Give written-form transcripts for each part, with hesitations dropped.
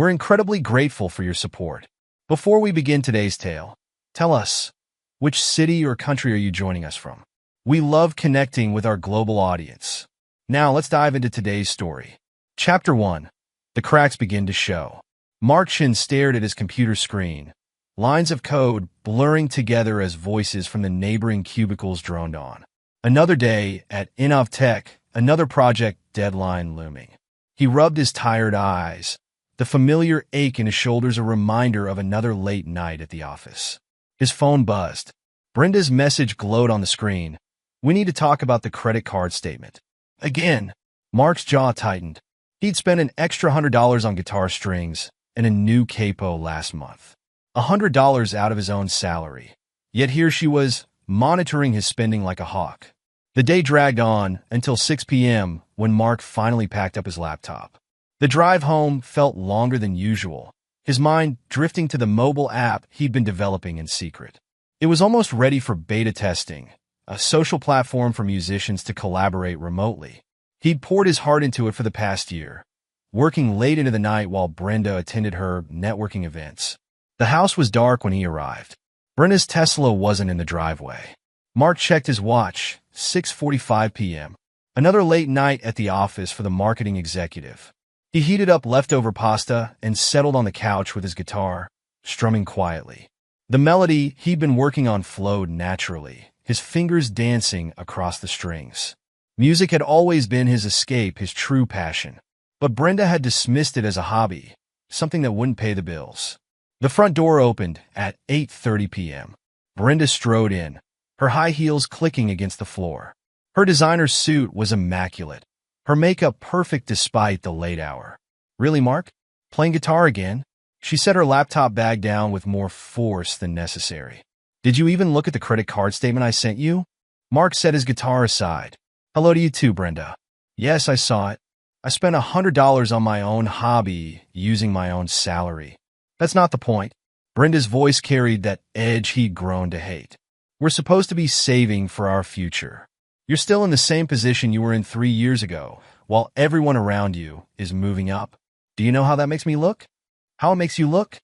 We're incredibly grateful for your support. Before we begin today's tale, tell us, which city or country are you joining us from? We love connecting with our global audience. Now let's dive into today's story. Chapter 1. The cracks begin to show. Mark Shin stared at his computer screen, lines of code blurring together as voices from the neighboring cubicles droned on. Another day at Innovtech, another project deadline looming. He rubbed his tired eyes, the familiar ache in his shoulders a reminder of another late night at the office. His phone buzzed. Brenda's message glowed on the screen. We need to talk about the credit card statement. Again, Mark's jaw tightened. He'd spent an extra $100 on guitar strings and a new capo last month. $100 out of his own salary. Yet here she was, monitoring his spending like a hawk. The day dragged on until 6 p.m. when Mark finally packed up his laptop. The drive home felt longer than usual, his mind drifting to the mobile app he'd been developing in secret. It was almost ready for beta testing, a social platform for musicians to collaborate remotely. He'd poured his heart into it for the past year, working late into the night while Brenda attended her networking events. The house was dark when he arrived. Brenda's Tesla wasn't in the driveway. Mark checked his watch, 6:45 p.m. Another late night at the office for the marketing executive. He heated up leftover pasta and settled on the couch with his guitar, strumming quietly. The melody he'd been working on flowed naturally, his fingers dancing across the strings. Music had always been his escape, his true passion. But Brenda had dismissed it as a hobby, something that wouldn't pay the bills. The front door opened at 8:30 p.m. Brenda strode in, her high heels clicking against the floor. Her designer suit was immaculate, her makeup perfect despite the late hour. Really, Mark? Playing guitar again? She set her laptop bag down with more force than necessary. Did you even look at the credit card statement I sent you? Mark set his guitar aside. Hello to you too, Brenda. Yes, I saw it. I spent $100 on my own hobby using my own salary. That's not the point. Brenda's voice carried that edge he'd grown to hate. We're supposed to be saving for our future. You're still in the same position you were in 3 years ago, while everyone around you is moving up. Do you know how that makes me look? How it makes you look?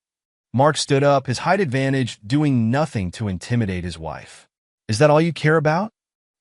Mark stood up, his height advantage doing nothing to intimidate his wife. Is that all you care about?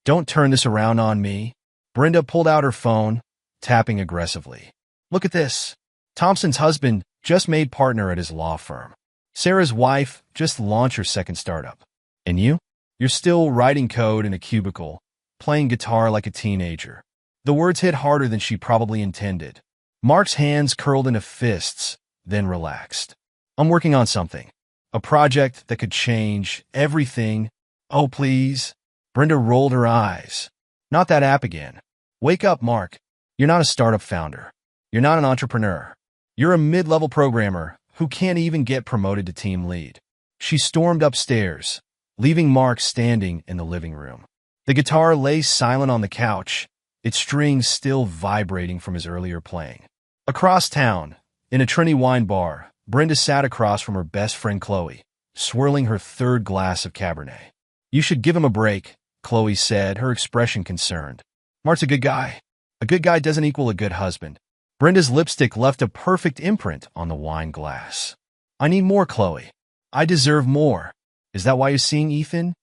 Don't turn this around on me. Brenda pulled out her phone, tapping aggressively. Look at this. Thompson's husband just made partner at his law firm. Sarah's wife just launched her second startup. And you? You're still writing code in a cubicle, playing guitar like a teenager. The words hit harder than she probably intended. Mark's hands curled into fists, then relaxed. I'm working on something. A project that could change everything. Oh, please. Brenda rolled her eyes. Not that app again. Wake up, Mark. You're not a startup founder. You're not an entrepreneur. You're a mid-level programmer who can't even get promoted to team lead. She stormed upstairs, leaving Mark standing in the living room. The guitar lay silent on the couch, its strings still vibrating from his earlier playing. Across town, in a trendy wine bar, Brenda sat across from her best friend Chloe, swirling her third glass of Cabernet. You should give him a break, Chloe said, her expression concerned. Mark's a good guy. A good guy doesn't equal a good husband. Brenda's lipstick left a perfect imprint on the wine glass. I need more, Chloe. I deserve more. Is that why you're seeing Ethan?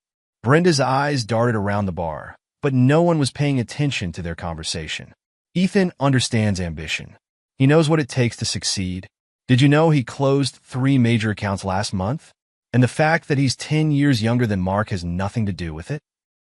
Brenda's eyes darted around the bar, but no one was paying attention to their conversation. Ethan understands ambition. He knows what it takes to succeed. Did you know he closed 3 major accounts last month? And the fact that he's 10 years younger than Mark has nothing to do with it?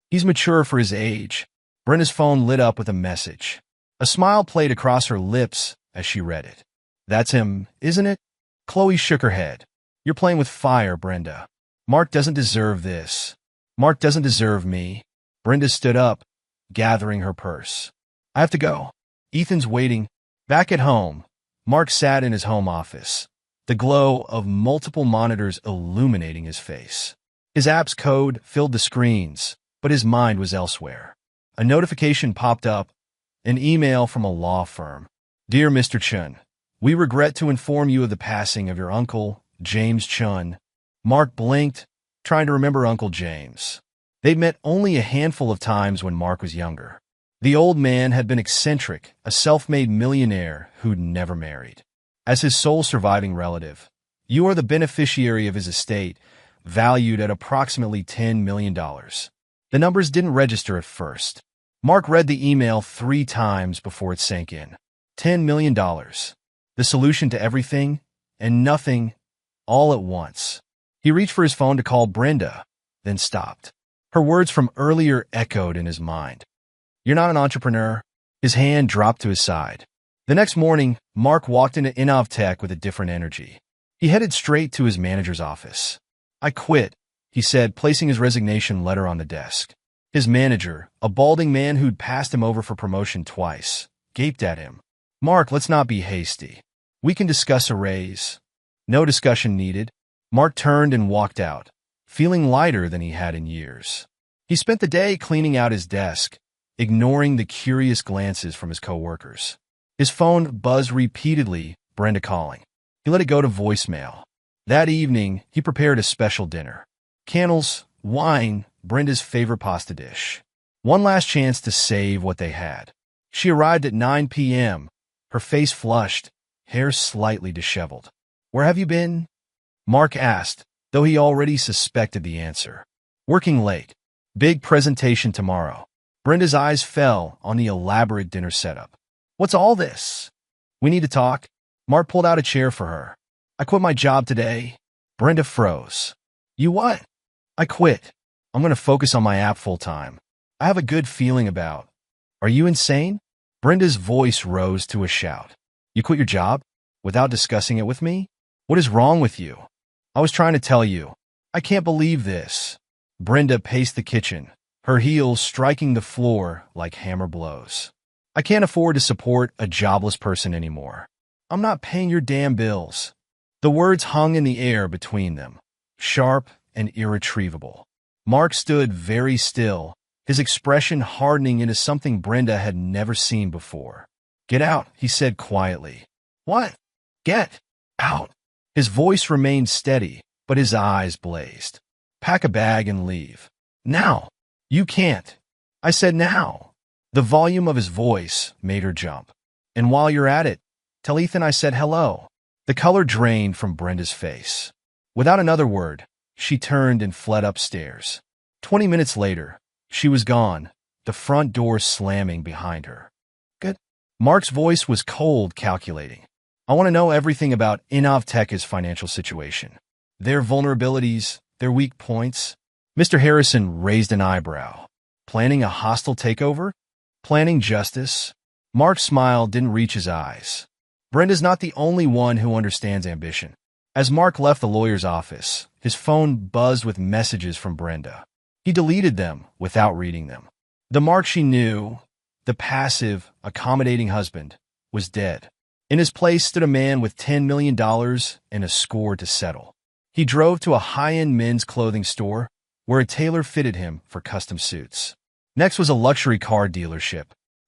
He's mature for his age. Brenda's phone lit up with a message. A smile played across her lips as she read it. That's him, isn't it? Chloe shook her head. You're playing with fire, Brenda. Mark doesn't deserve this. Mark doesn't deserve me. Brenda stood up, gathering her purse. I have to go. Ethan's waiting. Back at home, Mark sat in his home office, the glow of multiple monitors illuminating his face. His app's code filled the screens, but his mind was elsewhere. A notification popped up, an email from a law firm. Dear Mr. Chun, we regret to inform you of the passing of your uncle, James Chun. Mark blinked, trying to remember Uncle James. They'd met only a handful of times when Mark was younger. The old man had been eccentric, a self-made millionaire who'd never married. As his sole surviving relative, you are the beneficiary of his estate, valued at approximately $10 million. The numbers didn't register at first. Mark read the email 3 times before it sank in. $10 million. The solution to everything and nothing all at once. He reached for his phone to call Brenda, then stopped. Her words from earlier echoed in his mind. You're not an entrepreneur. His hand dropped to his side. The next morning, Mark walked into Innovtech with a different energy. He headed straight to his manager's office. I quit, he said, placing his resignation letter on the desk. His manager, a balding man who'd passed him over for promotion twice, gaped at him. Mark, let's not be hasty. We can discuss a raise. No discussion needed. Mark turned and walked out, feeling lighter than he had in years. He spent the day cleaning out his desk, ignoring the curious glances from his coworkers. His phone buzzed repeatedly, Brenda calling. He let it go to voicemail. That evening, he prepared a special dinner. Candles, wine, Brenda's favorite pasta dish. One last chance to save what they had. She arrived at 9 p.m., her face flushed, hair slightly disheveled. Where have you been? Mark asked, though he already suspected the answer. Working late. Big presentation tomorrow. Brenda's eyes fell on the elaborate dinner setup. What's all this? We need to talk. Mark pulled out a chair for her. I quit my job today. Brenda froze. You what? I quit. I'm going to focus on my app full-time. I have a good feeling about. Are you insane? Brenda's voice rose to a shout. You quit your job? Without discussing it with me? What is wrong with you? I was trying to tell you. I can't believe this. Brenda paced the kitchen, her heels striking the floor like hammer blows. I can't afford to support a jobless person anymore. I'm not paying your damn bills. The words hung in the air between them, sharp and irretrievable. Mark stood very still, his expression hardening into something Brenda had never seen before. Get out, he said quietly. What? Get out. His voice remained steady, but his eyes blazed. Pack a bag and leave. Now. You can't. I said now. The volume of his voice made her jump. And while you're at it, tell Ethan I said hello. The color drained from Brenda's face. Without another word, she turned and fled upstairs. 20 minutes later, she was gone, the front door slamming behind her. Good. Mark's voice was cold, calculating. I want to know everything about Innovtech's financial situation. Their vulnerabilities, their weak points. Mr. Harrison raised an eyebrow. Planning a hostile takeover? Planning justice? Mark's smile didn't reach his eyes. Brenda's not the only one who understands ambition. As Mark left the lawyer's office, his phone buzzed with messages from Brenda. He deleted them without reading them. The Mark she knew, the passive, accommodating husband, was dead. In his place stood a man with $10 million and a score to settle. He drove to a high-end men's clothing store where a tailor fitted him for custom suits. Next was a luxury car dealership.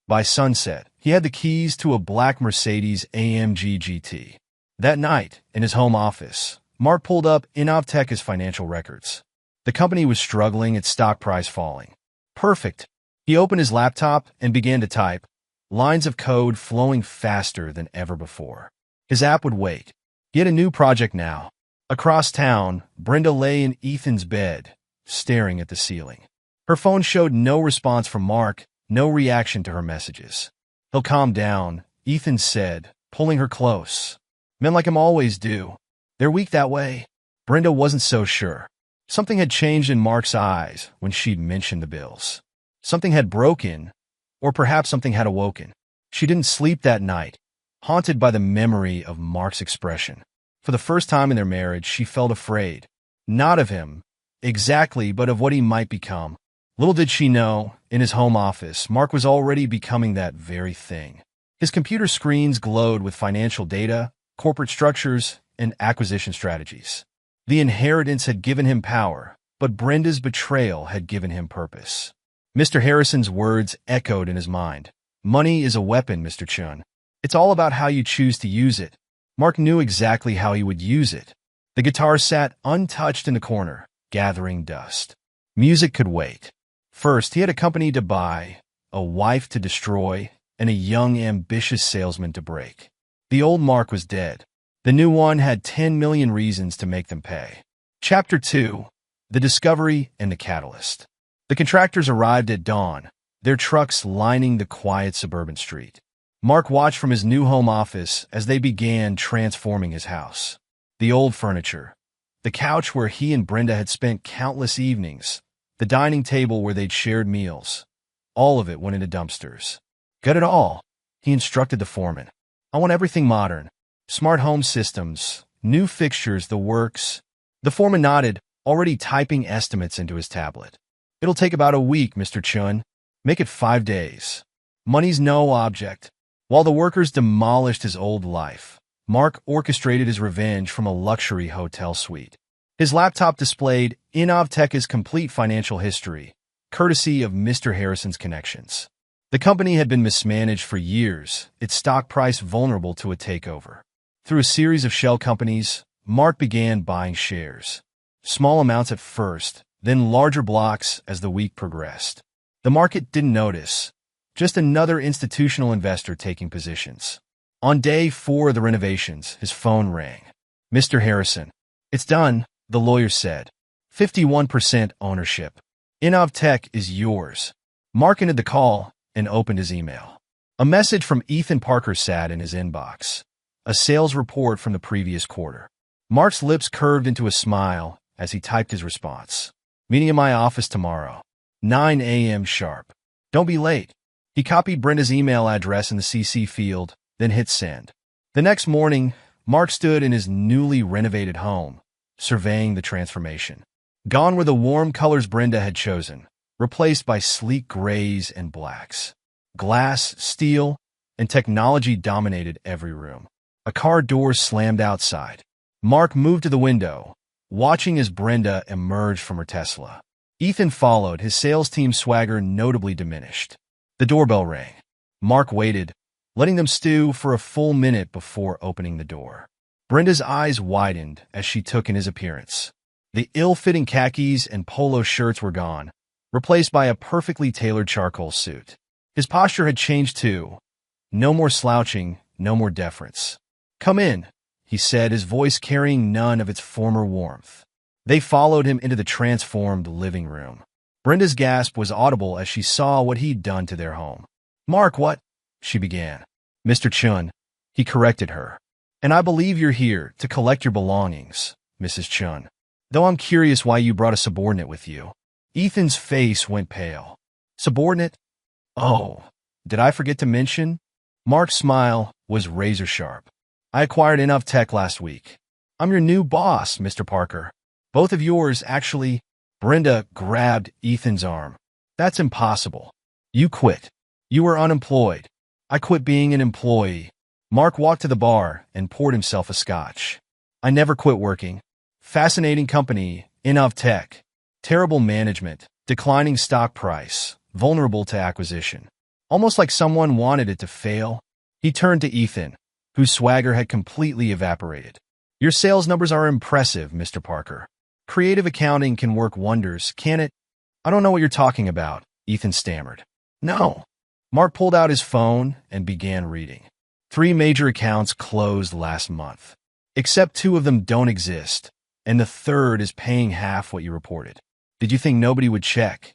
By sunset, he had the keys to a black Mercedes-AMG GT. That night, in his home office, Mark pulled up Innovtech's financial records. The company was struggling, its stock price falling. Perfect. He opened his laptop and began to type, lines of code flowing faster than ever before. His app would wait. He had a new project now. Across town, Brenda lay in Ethan's bed, staring at the ceiling. Her phone showed no response from Mark, no reaction to her messages. He'll calm down, Ethan said, pulling her close. Men like him always do. They're weak that way. Brenda wasn't so sure. Something had changed in Mark's eyes when she'd mentioned the bills. Something had broken, or perhaps something had awoken. She didn't sleep that night, haunted by the memory of Mark's expression. For the first time in their marriage, she felt afraid. Not of him, exactly, but of what he might become. Little did she know, in his home office, Mark was already becoming that very thing. His computer screens glowed with financial data, corporate structures, and acquisition strategies. The inheritance had given him power, but Brenda's betrayal had given him purpose. Mr. Harrison's words echoed in his mind. Money is a weapon, Mr. Chun. It's all about how you choose to use it. Mark knew exactly how he would use it. The guitar sat untouched in the corner, gathering dust. Music could wait. First, he had a company to buy, a wife to destroy, and a young, ambitious salesman to break. The old Mark was dead. The new one had 10 million reasons to make them pay. Chapter 2. The Discovery and the Catalyst. The contractors arrived at dawn, their trucks lining the quiet suburban street. Mark watched from his new home office as they began transforming his house. The old furniture, the couch where he and Brenda had spent countless evenings, the dining table where they'd shared meals, all of it went into dumpsters. Gut it all, he instructed the foreman. I want everything modern. Smart home systems, new fixtures, the works. The foreman nodded, already typing estimates into his tablet. It'll take about a week, Mr. Chun. Make it 5 days. Money's no object. While the workers demolished his old life, Mark orchestrated his revenge from a luxury hotel suite. His laptop displayed Innovtech's complete financial history, courtesy of Mr. Harrison's connections. The company had been mismanaged for years, its stock price vulnerable to a takeover. Through a series of shell companies, Mark began buying shares. Small amounts at first, then larger blocks as the week progressed. The market didn't notice, just another institutional investor taking positions. On day 4 of the renovations, his phone rang. Mr. Harrison. It's done, the lawyer said. 51% ownership. Innovtech is yours. Mark ended the call and opened his email. A message from Ethan Parker sat in his inbox. A sales report from the previous quarter. Mark's lips curved into a smile as he typed his response. Meeting in my office tomorrow. 9 a.m. sharp. Don't be late. He copied Brenda's email address in the CC field, then hit send. The next morning, Mark stood in his newly renovated home, surveying the transformation. Gone were the warm colors Brenda had chosen, replaced by sleek grays and blacks. Glass, steel, and technology dominated every room. A car door slammed outside. Mark moved to the window, watching as Brenda emerged from her Tesla. Ethan followed, his sales team's swagger notably diminished. The doorbell rang. Mark waited, letting them stew for a full minute before opening the door. Brenda's eyes widened as she took in his appearance. The ill-fitting khakis and polo shirts were gone, replaced by a perfectly tailored charcoal suit. His posture had changed too. No more slouching, no more deference. Come in, he said, his voice carrying none of its former warmth. They followed him into the transformed living room. Brenda's gasp was audible as she saw what he'd done to their home. Mark, what? She began. Mr. Chun, he corrected her. And I believe you're here to collect your belongings, Mrs. Chun. Though I'm curious why you brought a subordinate with you. Ethan's face went pale. Subordinate? Oh, did I forget to mention? Mark's smile was razor sharp. I acquired Innovtech last week. I'm your new boss, Mr. Parker. Both of yours, actually. Brenda grabbed Ethan's arm. That's impossible. You quit. You were unemployed. I quit being an employee. Mark walked to the bar and poured himself a scotch. I never quit working. Fascinating company, Innovtech. Terrible management, declining stock price, vulnerable to acquisition. Almost like someone wanted it to fail. He turned to Ethan, whose swagger had completely evaporated. Your sales numbers are impressive, Mr. Parker. Creative accounting can work wonders, can't it? I don't know what you're talking about, Ethan stammered. No. Mark pulled out his phone and began reading. 3 major accounts closed last month. Except 2 of them don't exist, and the 3rd is paying half what you reported. Did you think nobody would check?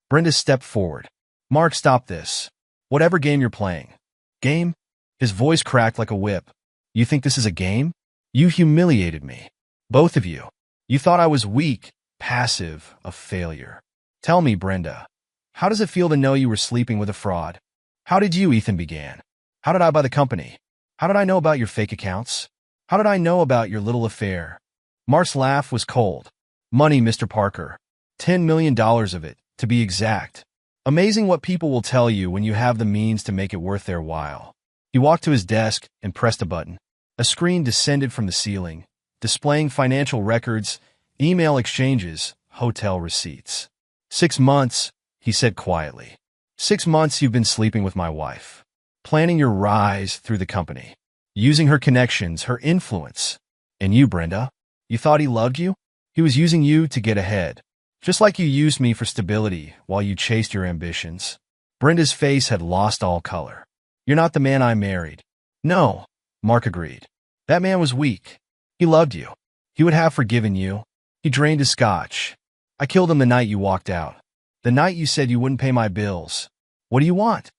Brenda stepped forward. Mark, stop this. Whatever game you're playing. Game? His voice cracked like a whip. You think this is a game? You humiliated me. Both of you. You thought I was weak, passive, a failure. Tell me, Brenda, how does it feel to know you were sleeping with a fraud? How did you, Ethan began? How did I buy the company? How did I know about your fake accounts? How did I know about your little affair? Mark's laugh was cold. Money, Mr. Parker. $10 million of it, to be exact. Amazing what people will tell you when you have the means to make it worth their while. He walked to his desk and pressed a button. A screen descended from the ceiling, displaying financial records, email exchanges, hotel receipts. 6 months, he said quietly. 6 months you've been sleeping with my wife, planning your rise through the company, using her connections, her influence. And you, Brenda, you thought he loved you? He was using you to get ahead, just like you used me for stability while you chased your ambitions. Brenda's face had lost all color. You're not the man I married. No, Mark agreed. That man was weak. He loved you. He would have forgiven you. He drained his scotch. I killed him the night you walked out. The night you said you wouldn't pay my bills. What do you want?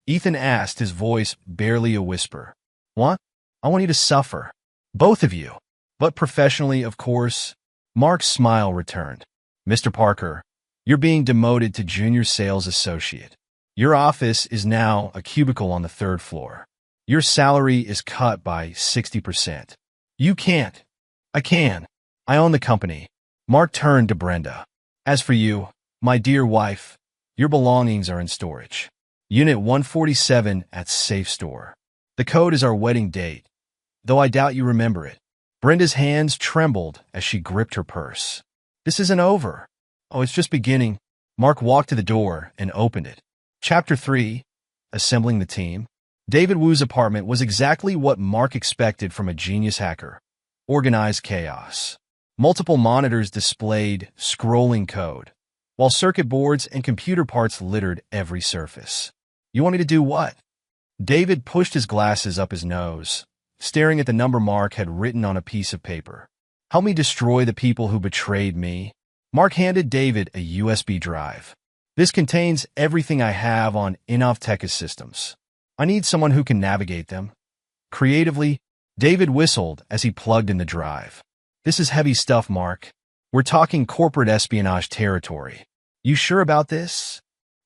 Ethan asked, his voice barely a whisper. What? I want you to suffer. Both of you. But professionally, of course. Mark's smile returned. Mr. Parker, you're being demoted to junior sales associate. Your office is now a cubicle on the 3rd floor. Your salary is cut by 60%. You can't. I can. I own the company. Mark turned to Brenda. As for you, my dear wife, your belongings are in storage. Unit 147 at Safe Store. The code is our wedding date, though I doubt you remember it. Brenda's hands trembled as she gripped her purse. This isn't over. Oh, it's just beginning. Mark walked to the door and opened it. Chapter 3, Assembling the Team. David Wu's apartment was exactly what Mark expected from a genius hacker. Organized chaos. Multiple monitors displayed scrolling code, while circuit boards and computer parts littered every surface. You want me to do what? David pushed his glasses up his nose, staring at the number Mark had written on a piece of paper. Help me destroy the people who betrayed me. Mark handed David a USB drive. This contains everything I have on Innovtech's systems. I need someone who can navigate them. Creatively, David whistled as he plugged in the drive. This is heavy stuff, Mark. We're talking corporate espionage territory. You sure about this?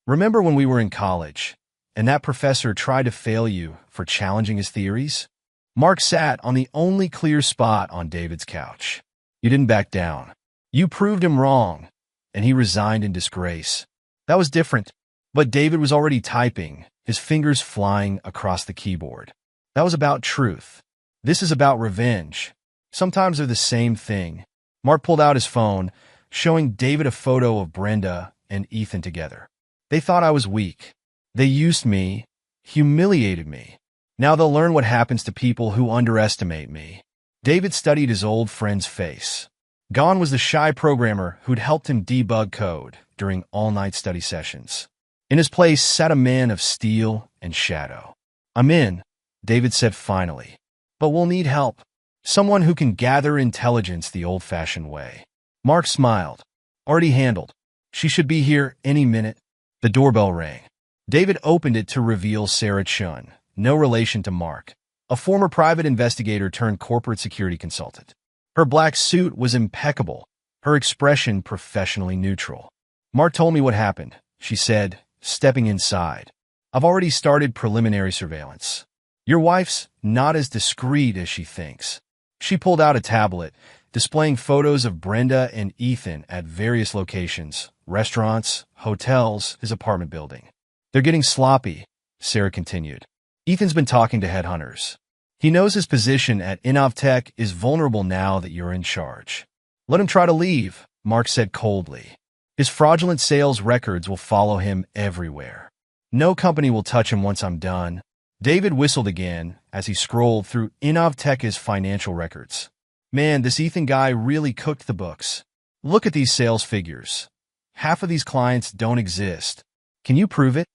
Remember when we were in college, and that professor tried to fail you for challenging his theories? Mark sat on the only clear spot on David's couch. You didn't back down. You proved him wrong, and he resigned in disgrace. That was different, but David was already typing, his fingers flying across the keyboard. That was about truth. This is about revenge. Sometimes they're the same thing. Mark pulled out his phone, showing David a photo of Brenda and Ethan together. They thought I was weak. They used me, humiliated me. Now they'll learn what happens to people who underestimate me. David studied his old friend's face. Gone was the shy programmer who'd helped him debug code during all-night study sessions. In his place sat a man of steel and shadow. I'm in, David said finally. But we'll need help. Someone who can gather intelligence the old-fashioned way. Mark smiled. Already handled. She should be here any minute. The doorbell rang. David opened it to reveal Sarah Chun, no relation to Mark, a former private investigator turned corporate security consultant. Her black suit was impeccable, her expression professionally neutral. Mark told me what happened, she said, stepping inside. I've already started preliminary surveillance. Your wife's not as discreet as she thinks. She pulled out a tablet, displaying photos of Brenda and Ethan at various locations, restaurants, hotels, his apartment building. They're getting sloppy, Sarah continued. Ethan's been talking to headhunters. He knows his position at Innovtech is vulnerable now that you're in charge. Let him try to leave, Mark said coldly. His fraudulent sales records will follow him everywhere. No company will touch him once I'm done. David whistled again as he scrolled through Innovtech's financial records. Man, this Ethan guy really cooked the books. Look at these sales figures. Half of these clients don't exist. Can you prove it?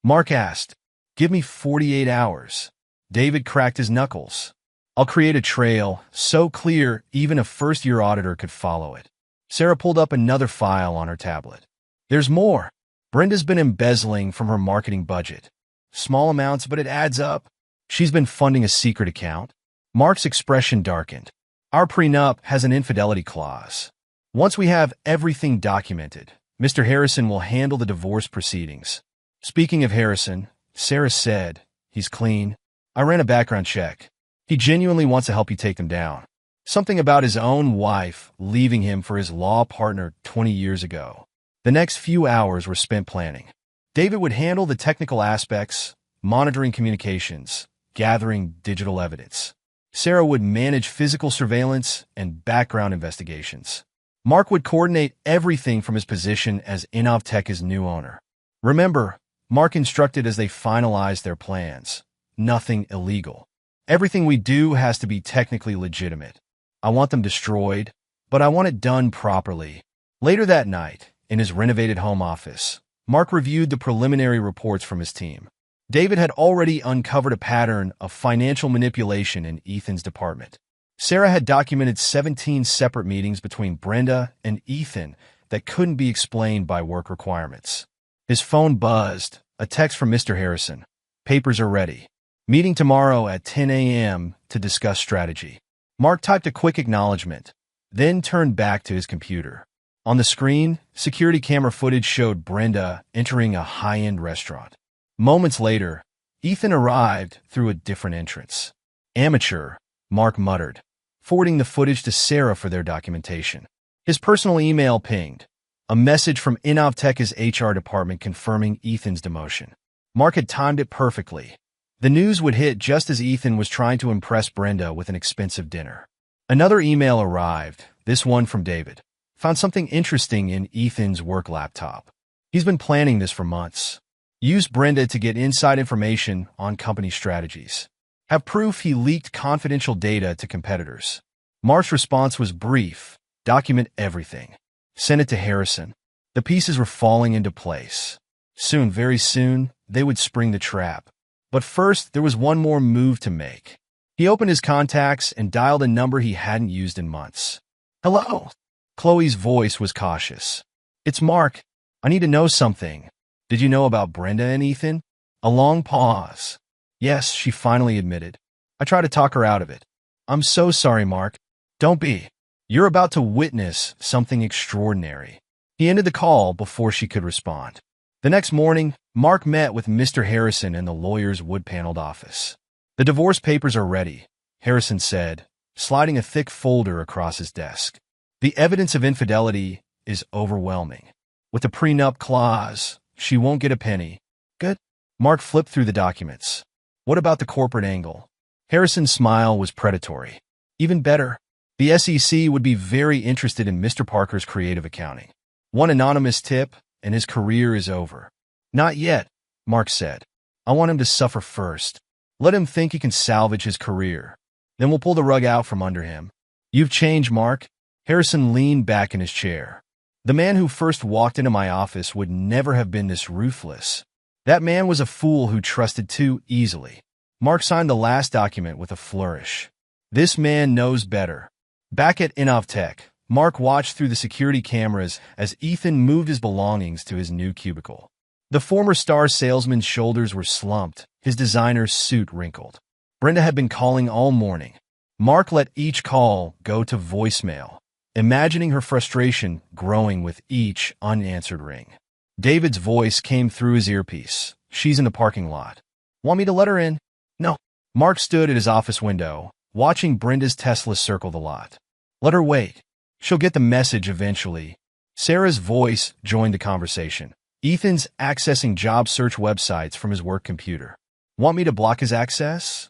Mark asked. Give me 48 hours. David cracked his knuckles. I'll create a trail so clear even a first-year auditor could follow it. Sarah pulled up another file on her tablet. There's more. Brenda's been embezzling from her marketing budget. Small amounts, but it adds up. She's been funding a secret account. Mark's expression darkened. Our prenup has an infidelity clause. Once we have everything documented, Mr. Harrison will handle the divorce proceedings. Speaking of Harrison, Sarah said, he's clean. I ran a background check. He genuinely wants to help you take them down. Something about his own wife leaving him for his law partner 20 years ago. The next few hours were spent planning. David would handle the technical aspects, monitoring communications, gathering digital evidence. Sarah would manage physical surveillance and background investigations. Mark would coordinate everything from his position as Innovtech's new owner. Remember, Mark instructed as they finalized their plans. Nothing illegal. Everything we do has to be technically legitimate. I want them destroyed, but I want it done properly. Later that night, in his renovated home office, Mark reviewed the preliminary reports from his team. David had already uncovered a pattern of financial manipulation in Ethan's department. Sarah had documented 17 separate meetings between Brenda and Ethan that couldn't be explained by work requirements. His phone buzzed, a text from Mr. Harrison. Papers are ready. Meeting tomorrow at 10 a.m. to discuss strategy. Mark typed a quick acknowledgement, then turned back to his computer. On the screen, security camera footage showed Brenda entering a high-end restaurant. Moments later, Ethan arrived through a different entrance. Amateur, Mark muttered, forwarding the footage to Sarah for their documentation. His personal email pinged, a message from Innovtech's HR department confirming Ethan's demotion. Mark had timed it perfectly. The news would hit just as Ethan was trying to impress Brenda with an expensive dinner. Another email arrived, this one from David. Found something interesting in Ethan's work laptop. He's been planning this for months. Use Brenda to get inside information on company strategies. Have proof he leaked confidential data to competitors. Mark's response was brief. Document everything. Send it to Harrison. The pieces were falling into place. Soon, very soon, they would spring the trap. But first, there was one more move to make. He opened his contacts and dialed a number he hadn't used in months. Hello? Chloe's voice was cautious. It's Mark. I need to know something. Did you know about Brenda and Ethan? A long pause. Yes, she finally admitted. I tried to talk her out of it. I'm so sorry, Mark. Don't be. You're about to witness something extraordinary. He ended the call before she could respond. The next morning, Mark met with Mr. Harrison in the lawyer's wood-paneled office. The divorce papers are ready, Harrison said, sliding a thick folder across his desk. The evidence of infidelity is overwhelming. With the prenup clause, she won't get a penny. Good. Mark flipped through the documents. What about the corporate angle? Harrison's smile was predatory. Even better. The SEC would be very interested in Mr. Parker's creative accounting. One anonymous tip, and his career is over. Not yet, Mark said. I want him to suffer first. Let him think he can salvage his career. Then we'll pull the rug out from under him. You've changed, Mark. Harrison leaned back in his chair. The man who first walked into my office would never have been this ruthless. That man was a fool who trusted too easily. Mark signed the last document with a flourish. This man knows better. Back at Innovtech, Mark watched through the security cameras as Ethan moved his belongings to his new cubicle. The former star salesman's shoulders were slumped, his designer's suit wrinkled. Brenda had been calling all morning. Mark let each call go to voicemail, imagining her frustration growing with each unanswered ring. David's voice came through his earpiece. She's in the parking lot. Want me to let her in? No. Mark stood at his office window, watching Brenda's Tesla circle the lot. Let her wait. She'll get the message eventually. Sarah's voice joined the conversation. Ethan's accessing job search websites from his work computer. Want me to block his access?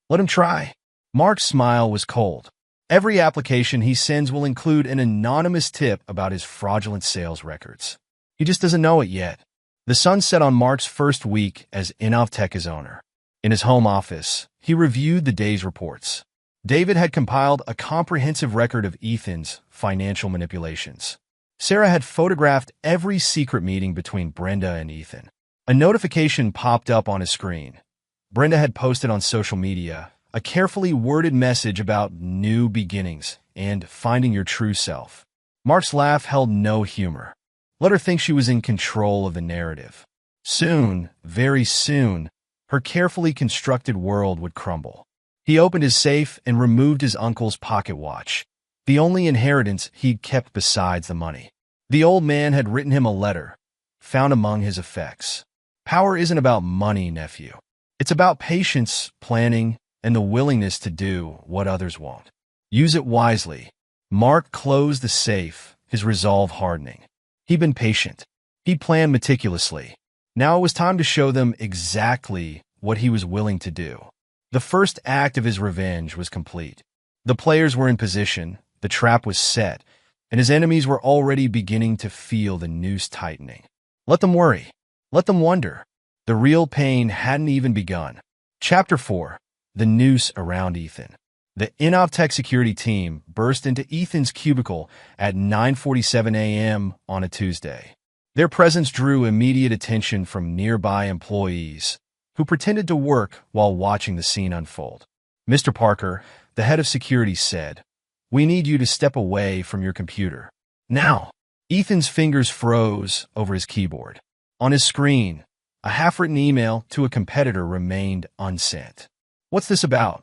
Let him try. Mark's smile was cold. Every application he sends will include an anonymous tip about his fraudulent sales records. He just doesn't know it yet. The sun set on Mark's first week as Innovtech's owner. In his home office, he reviewed the day's reports. David had compiled a comprehensive record of Ethan's financial manipulations. Sarah had photographed every secret meeting between Brenda and Ethan. A notification popped up on his screen. Brenda had posted on social media a carefully worded message about new beginnings and finding your true self. Mark's laugh held no humor. Let her think she was in control of the narrative. Soon, very soon, her carefully constructed world would crumble. He opened his safe and removed his uncle's pocket watch, the only inheritance he'd kept besides the money. The old man had written him a letter, found among his effects. Power isn't about money, nephew. It's about patience, planning, and the willingness to do what others won't. Use it wisely. Mark closed the safe, his resolve hardening. He'd been patient. He'd planned meticulously. Now it was time to show them exactly what he was willing to do. The first act of his revenge was complete. The players were in position, the trap was set, and his enemies were already beginning to feel the noose tightening. Let them worry. Let them wonder. The real pain hadn't even begun. Chapter 4. The Noose Around Ethan. The Innovtech security team burst into Ethan's cubicle at 9:47 a.m. on a Tuesday. Their presence drew immediate attention from nearby employees, who pretended to work while watching the scene unfold. Mr. Parker, the head of security said, "We need you to step away from your computer. Now." Ethan's fingers froze over his keyboard. On his screen, a half-written email to a competitor remained unsent. "What's this about?"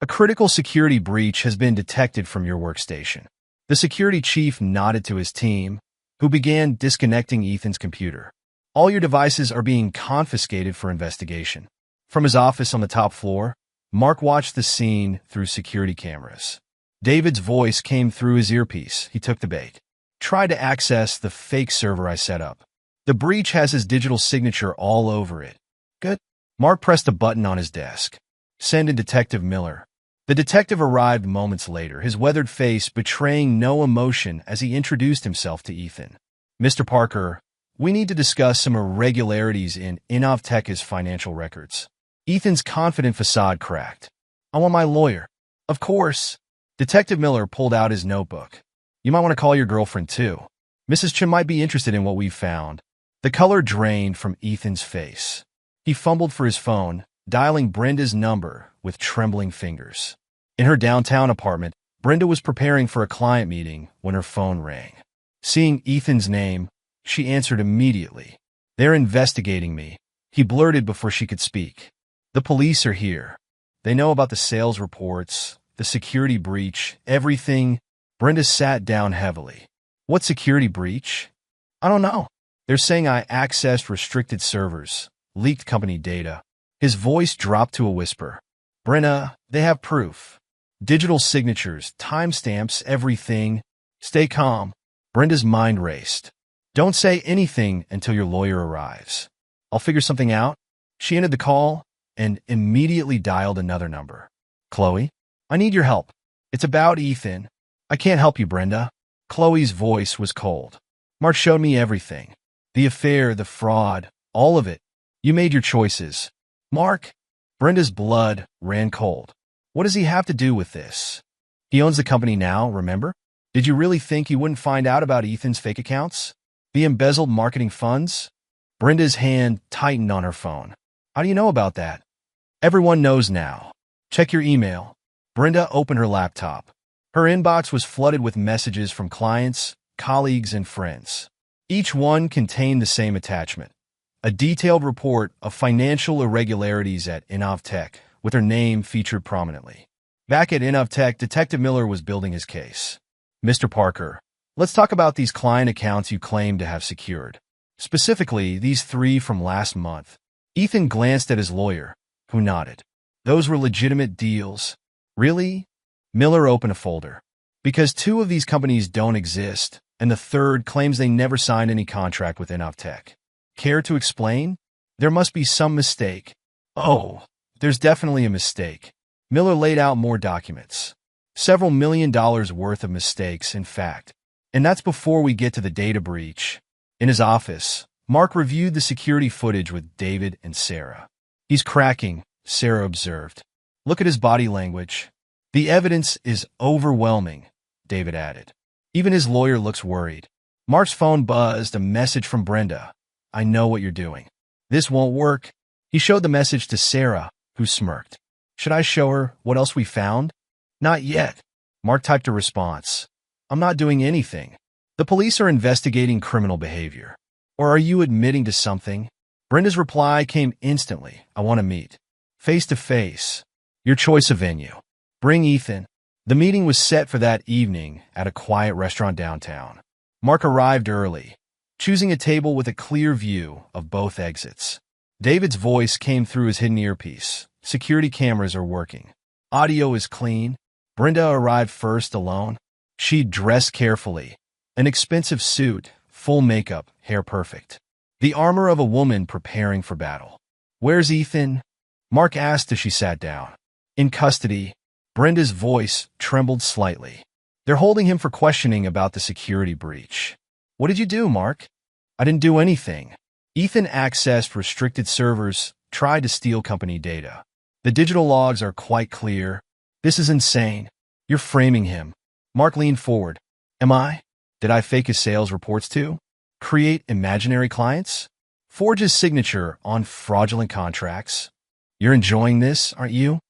"A critical security breach has been detected from your workstation." The security chief nodded to his team, who began disconnecting Ethan's computer. "All your devices are being confiscated for investigation." From his office on the top floor, Mark watched the scene through security cameras. David's voice came through his earpiece. He took the bait. "Try to access the fake server I set up. The breach has his digital signature all over it." "Good." Mark pressed a button on his desk. "Send in Detective Miller." The detective arrived moments later, his weathered face betraying no emotion as he introduced himself to Ethan. "Mr. Parker, we need to discuss some irregularities in Innovtech's financial records." Ethan's confident facade cracked. "I want my lawyer." "Of course." Detective Miller pulled out his notebook. "You might want to call your girlfriend, too. Mrs. Chim might be interested in what we've found." The color drained from Ethan's face. He fumbled for his phone, dialing Brenda's number with trembling fingers. In her downtown apartment, Brenda was preparing for a client meeting when her phone rang. Seeing Ethan's name, she answered immediately. "They're investigating me," he blurted before she could speak. "The police are here. They know about the sales reports, the security breach, everything." Brenda sat down heavily. "What security breach?" "I don't know. They're saying I accessed restricted servers, leaked company data." His voice dropped to a whisper. "Brenda, they have proof. Digital signatures, timestamps, everything." "Stay calm." Brenda's mind raced. "Don't say anything until your lawyer arrives. I'll figure something out." She ended the call and immediately dialed another number. "Chloe, I need your help. It's about Ethan." "I can't help you, Brenda." Chloe's voice was cold. "Mark showed me everything. The affair, the fraud, all of it. You made your choices." "Mark?" Brenda's blood ran cold. "What does he have to do with this? He owns the company now, remember? Did you really think he wouldn't find out about Ethan's fake accounts? The embezzled marketing funds?" Brenda's hand tightened on her phone. "How do you know about that?" "Everyone knows now. Check your email." Brenda opened her laptop. Her inbox was flooded with messages from clients, colleagues, and friends. Each one contained the same attachment: a detailed report of financial irregularities at Innovtech, with her name featured prominently. Back at Innovtech, Detective Miller was building his case. "Mr. Parker, let's talk about these client accounts you claim to have secured. Specifically, these 3 from last month." Ethan glanced at his lawyer, who nodded. "Those were legitimate deals." "Really?" Miller opened a folder. "Because 2 of these companies don't exist, and the third claims they never signed any contract with Innovtech. Care to explain? There must be some mistake." "Oh, there's definitely a mistake." Miller laid out more documents. Several $1 million worth of mistakes, in fact. And that's before we get to the data breach. In his office, Mark reviewed the security footage with David and Sarah. "He's cracking," Sarah observed. "Look at his body language." "The evidence is overwhelming," David added. "Even his lawyer looks worried." Mark's phone buzzed, a message from Brenda. "I know what you're doing. This won't work." He showed the message to Sarah, who smirked. "Should I show her what else we found?" "Not yet." Mark typed a response. "I'm not doing anything. The police are investigating criminal behavior." "Or are you admitting to something?" Brenda's reply came instantly. "I want to meet. Face to face. Your choice of venue. Bring Ethan." The meeting was set for that evening at a quiet restaurant downtown. Mark arrived early, choosing a table with a clear view of both exits. David's voice came through his hidden earpiece. "Security cameras are working. Audio is clean." Brenda arrived first, alone. She'd dressed carefully. An expensive suit, full makeup, hair perfect. The armor of a woman preparing for battle. "Where's Ethan?" Mark asked as she sat down. "In custody." Brenda's voice trembled slightly. "They're holding him for questioning about the security breach." "What did you do, Mark?" "I didn't do anything." Ethan accessed restricted servers, tried to steal company data. The digital logs are quite clear. "This is insane. You're framing him." Mark leaned forward. "Am I? Did I fake his sales reports too? Create imaginary clients? Forge his signature on fraudulent contracts? You're enjoying this, aren't you?"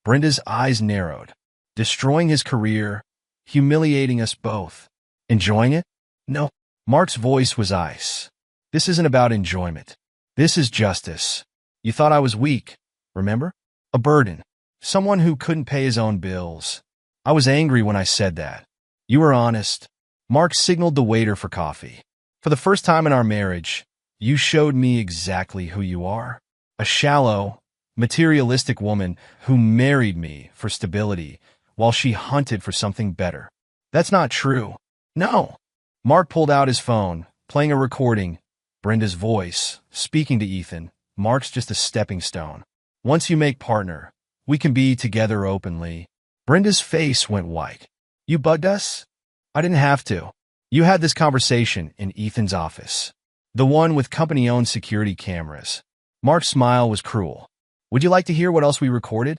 Brenda's eyes narrowed. Destroying his career, humiliating us both. Enjoying it? No. Mark's voice was ice. This isn't about enjoyment. This is justice. You thought I was weak, remember? A burden. Someone who couldn't pay his own bills. I was angry when I said that. You were honest. Mark signaled the waiter for coffee. For the first time in our marriage, you showed me exactly who you are. A shallow, materialistic woman who married me for stability while she hunted for something better. That's not true. No. Mark pulled out his phone, playing a recording. Brenda's voice, speaking to Ethan. Mark's just a stepping stone. Once you make partner, we can be together openly. Brenda's face went white. You bugged us? I didn't have to. You had this conversation in Ethan's office. The one with company-owned security cameras. Mark's smile was cruel. Would you like to hear what else we recorded?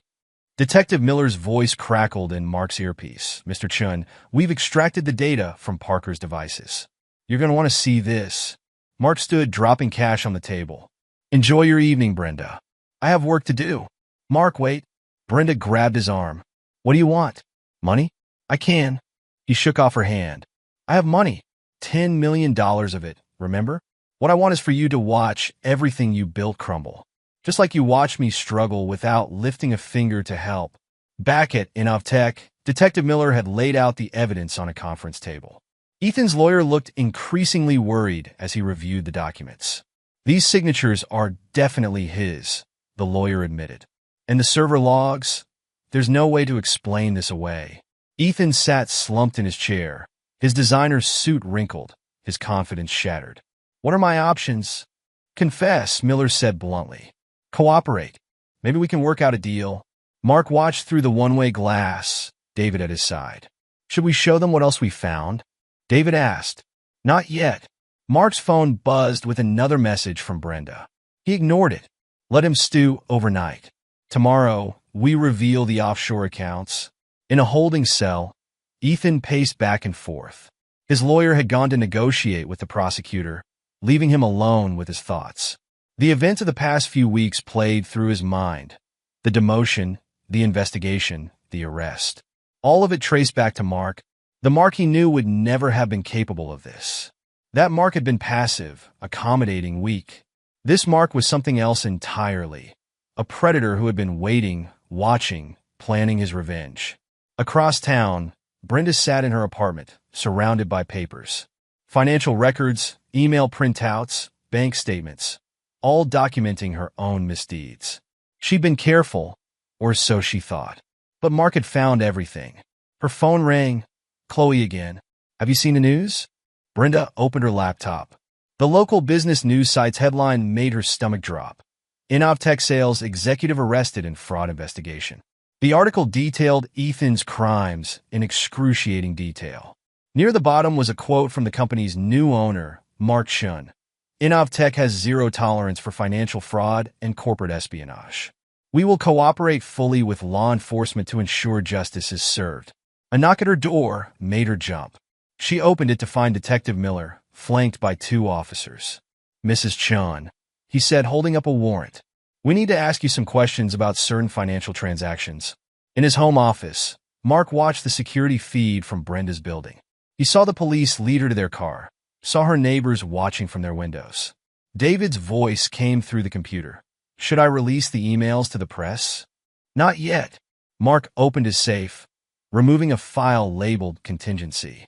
Detective Miller's voice crackled in Mark's earpiece. Mr. Chun, we've extracted the data from Parker's devices. You're going to want to see this. Mark stood, dropping cash on the table. Enjoy your evening, Brenda. I have work to do. Mark, wait. Brenda grabbed his arm. What do you want? Money? I can. He shook off her hand. I have money. $10 million of it, remember? What I want is for you to watch everything you built crumble. Just like you watched me struggle without lifting a finger to help. Back at Innovtech, Detective Miller had laid out the evidence on a conference table. Ethan's lawyer looked increasingly worried as he reviewed the documents. These signatures are definitely his, the lawyer admitted. And the server logs? There's no way to explain this away. Ethan sat slumped in his chair, his designer's suit wrinkled, his confidence shattered. What are my options? Confess, Miller said bluntly. Cooperate. Maybe we can work out a deal. Mark watched through the one-way glass, David at his side. Should we show them what else we found? David asked. Not yet. Mark's phone buzzed with another message from Brenda. He ignored it. Let him stew overnight. Tomorrow, we reveal the offshore accounts. In a holding cell, Ethan paced back and forth. His lawyer had gone to negotiate with the prosecutor, leaving him alone with his thoughts. The events of the past few weeks played through his mind. The demotion, the investigation, the arrest. All of it traced back to Mark, the Mark he knew would never have been capable of this. That Mark had been passive, accommodating, weak. This Mark was something else entirely. A predator who had been waiting, watching, planning his revenge. Across town, Brenda sat in her apartment, surrounded by papers. Financial records, email printouts, bank statements, all documenting her own misdeeds. She'd been careful, or so she thought. But Mark had found everything. Her phone rang. Chloe again. Have you seen the news? Brenda opened her laptop. The local business news site's headline made her stomach drop. Innovtech sales executive arrested in fraud investigation. The article detailed Ethan's crimes in excruciating detail. Near the bottom was a quote from the company's new owner, Mark Chun. Innovtech has zero tolerance for financial fraud and corporate espionage. We will cooperate fully with law enforcement to ensure justice is served. A knock at her door made her jump. She opened it to find Detective Miller, flanked by two officers. Mrs. Chun, he said, holding up a warrant. We need to ask you some questions about certain financial transactions. In his home office, Mark watched the security feed from Brenda's building. He saw the police lead her to their car, saw her neighbors watching from their windows. David's voice came through the computer. Should I release the emails to the press? Not yet. Mark opened his safe, removing a file labeled contingency.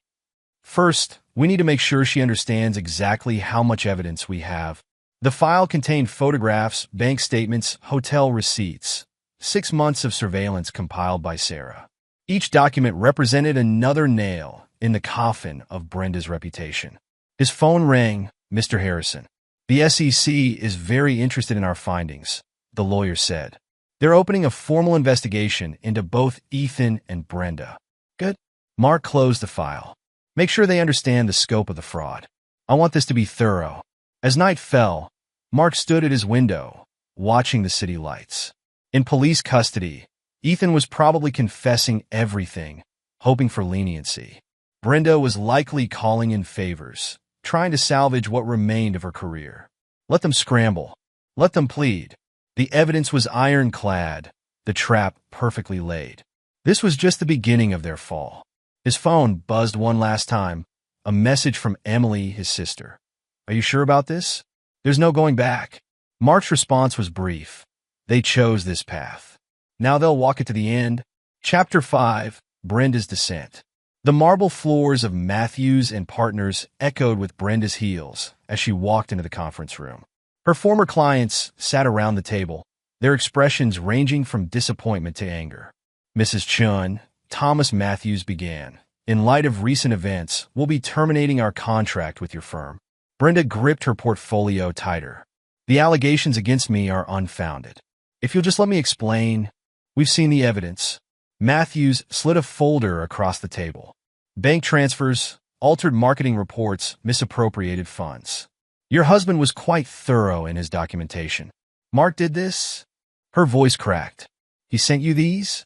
First, we need to make sure she understands exactly how much evidence we have. The file contained photographs, bank statements, hotel receipts, 6 months of surveillance compiled by Sarah. Each document represented another nail in the coffin of Brenda's reputation. His phone rang. Mr. Harrison. The SEC is very interested in our findings, the lawyer said. They're opening a formal investigation into both Ethan and Brenda. Good. Mark closed the file. Make sure they understand the scope of the fraud. I want this to be thorough. As night fell, Mark stood at his window, watching the city lights. In police custody, Ethan was probably confessing everything, hoping for leniency. Brenda was likely calling in favors, trying to salvage what remained of her career. Let them scramble. Let them plead. The evidence was ironclad. the trap perfectly laid. This was just the beginning of their fall. His phone buzzed one last time, a message from Emily, his sister. "Are you sure about this? There's no going back." Mark's response was brief. They chose this path. Now they'll walk it to the end. Chapter 5, Brenda's Descent. The marble floors of Matthews and Partners echoed with Brenda's heels as she walked into the conference room. Her former clients sat around the table, their expressions ranging from disappointment to anger. "Mrs. Chun," Thomas Matthews began, "in light of recent events, we'll be terminating our contract with your firm." Brenda gripped her portfolio tighter. "The allegations against me are unfounded. If you'll just let me explain, we've seen the evidence." Matthews slid a folder across the table. "Bank transfers, altered marketing reports, misappropriated funds. Your husband was quite thorough in his documentation." "Mark did this?" Her voice cracked. "He sent you these?"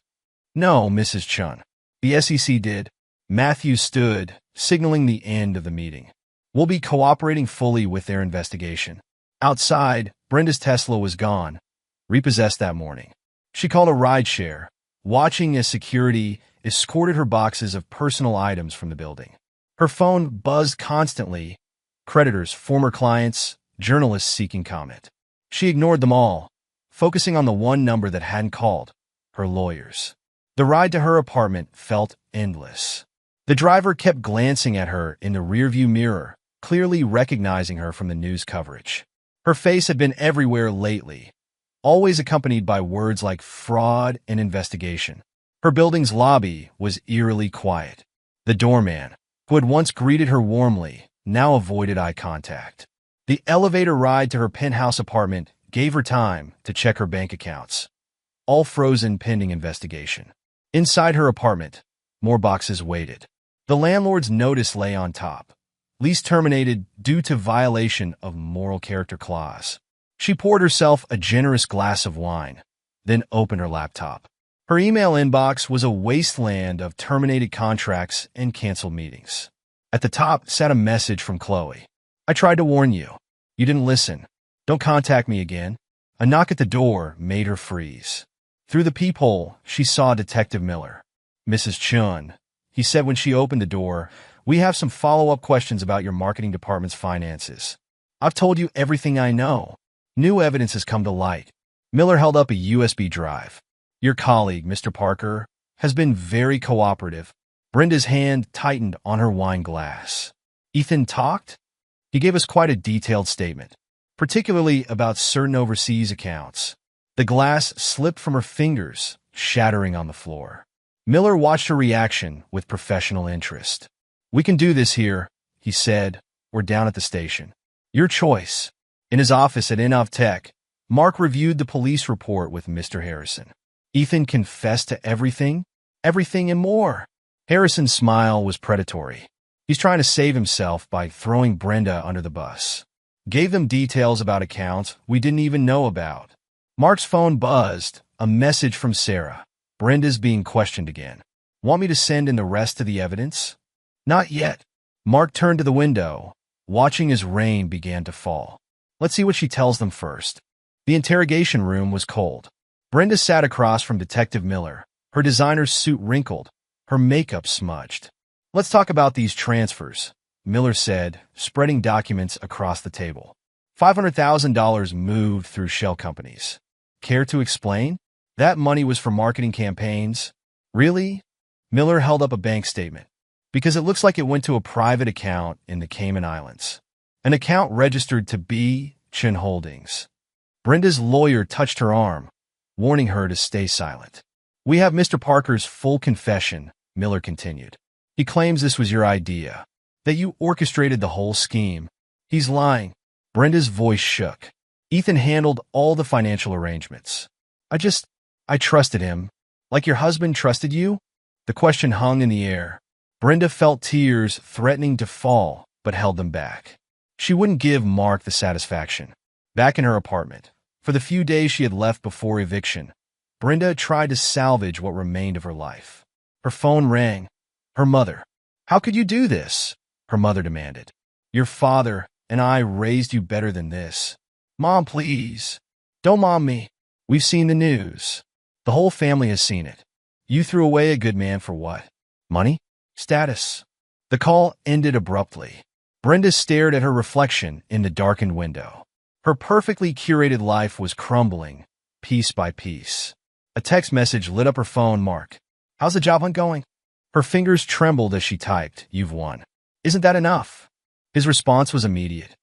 "No, Mrs. Chun. The SEC did." Matthews stood, signaling the end of the meeting. "We'll be cooperating fully with their investigation." Outside, Brenda's Tesla was gone, repossessed that morning. She called a rideshare, watching as security escorted her boxes of personal items from the building. Her phone buzzed constantly, creditors, former clients, journalists seeking comment. She ignored them all, focusing on the one number that hadn't called, her lawyers. The ride to her apartment felt endless. The driver kept glancing at her in the rearview mirror, clearly recognizing her from the news coverage. Her face had been everywhere lately, always accompanied by words like fraud and investigation. Her building's lobby was eerily quiet. The doorman, who had once greeted her warmly, now avoided eye contact. The elevator ride to her penthouse apartment gave her time to check her bank accounts, all frozen pending investigation. Inside her apartment, more boxes waited. The landlord's notice lay on top. Lease terminated due to violation of moral character clause. She poured herself a generous glass of wine, then opened her laptop. Her email inbox was a wasteland of terminated contracts and canceled meetings. At the top sat a message from Chloe. "I tried to warn you. You didn't listen. Don't contact me again." A knock at the door made her freeze. Through the peephole, she saw Detective Miller. "Mrs. Chun," he said when she opened the door, "we have some follow-up questions about your marketing department's finances." "I've told you everything I know. New evidence has come to light." Miller held up a USB drive. "Your colleague, Mr. Parker, has been very cooperative." Brenda's hand tightened on her wine glass. "Ethan talked?" "He gave us quite a detailed statement, particularly about certain overseas accounts." The glass slipped from her fingers, shattering on the floor. Miller watched her reaction with professional interest. "We can do this here," he said, "or down at the station. Your choice." In his office at Innovtech, Mark reviewed the police report with Mr. Harrison. "Ethan confessed to everything? Everything and more." Harrison's smile was predatory. "He's trying to save himself by throwing Brenda under the bus. Gave them details about accounts we didn't even know about." Mark's phone buzzed, a message from Sarah. "Brenda's being questioned again. Want me to send in the rest of the evidence?" "Not yet." Mark turned to the window, watching as rain began to fall. "Let's see what she tells them first." The interrogation room was cold. Brenda sat across from Detective Miller, her designer's suit wrinkled, her makeup smudged. "Let's talk about these transfers," Miller said, spreading documents across the table. $500,000 moved through shell companies. "Care to explain?" "That money was for marketing campaigns." "Really?" Miller held up a bank statement. "Because it looks like it went to a private account in the Cayman Islands. An account registered to B. Chin Holdings." Brenda's lawyer touched her arm, warning her to stay silent. "We have Mr. Parker's full confession," Miller continued. "He claims this was your idea, that you orchestrated the whole scheme." "He's lying." Brenda's voice shook. "Ethan handled all the financial arrangements. I trusted him. Like your husband trusted you?" The question hung in the air. Brenda felt tears threatening to fall, but held them back. She wouldn't give Mark the satisfaction. Back in her apartment, for the few days she had left before eviction, Brenda tried to salvage what remained of her life. Her phone rang. Her mother. "How could you do this?" her mother demanded. "Your father and I raised you better than this." "Mom, please. Don't mom me. We've seen the news." The whole family has seen it. You threw away a good man for what? Money? Status? The call ended abruptly. Brenda stared at her reflection in the darkened window. Her perfectly curated life was crumbling, piece by piece. A text message lit up her phone. Mark, how's the job hunt going? Her fingers trembled as she typed, "You've won. Isn't that enough?" His response was immediate.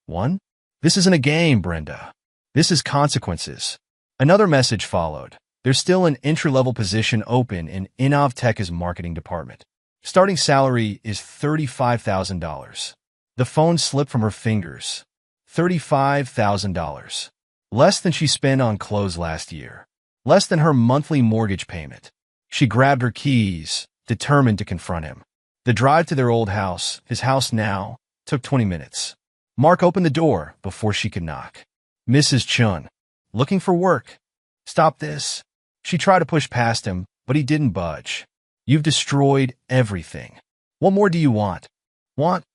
"Won? This isn't a game, Brenda. This is consequences." Another message followed. "There's still an entry-level position open in Innovtech's marketing department. Starting salary is $35,000. The phone slipped from her fingers. $35,000. Less than she spent on clothes last year. Less than her monthly mortgage payment. She grabbed her keys, determined to confront him. The drive to their old house, his house now, took 20 minutes. Mark opened the door before she could knock. "Mrs. Chun. Looking for work. Stop this." She tried to push past him, but he didn't budge. "You've destroyed everything. What more do you want?" "Want?"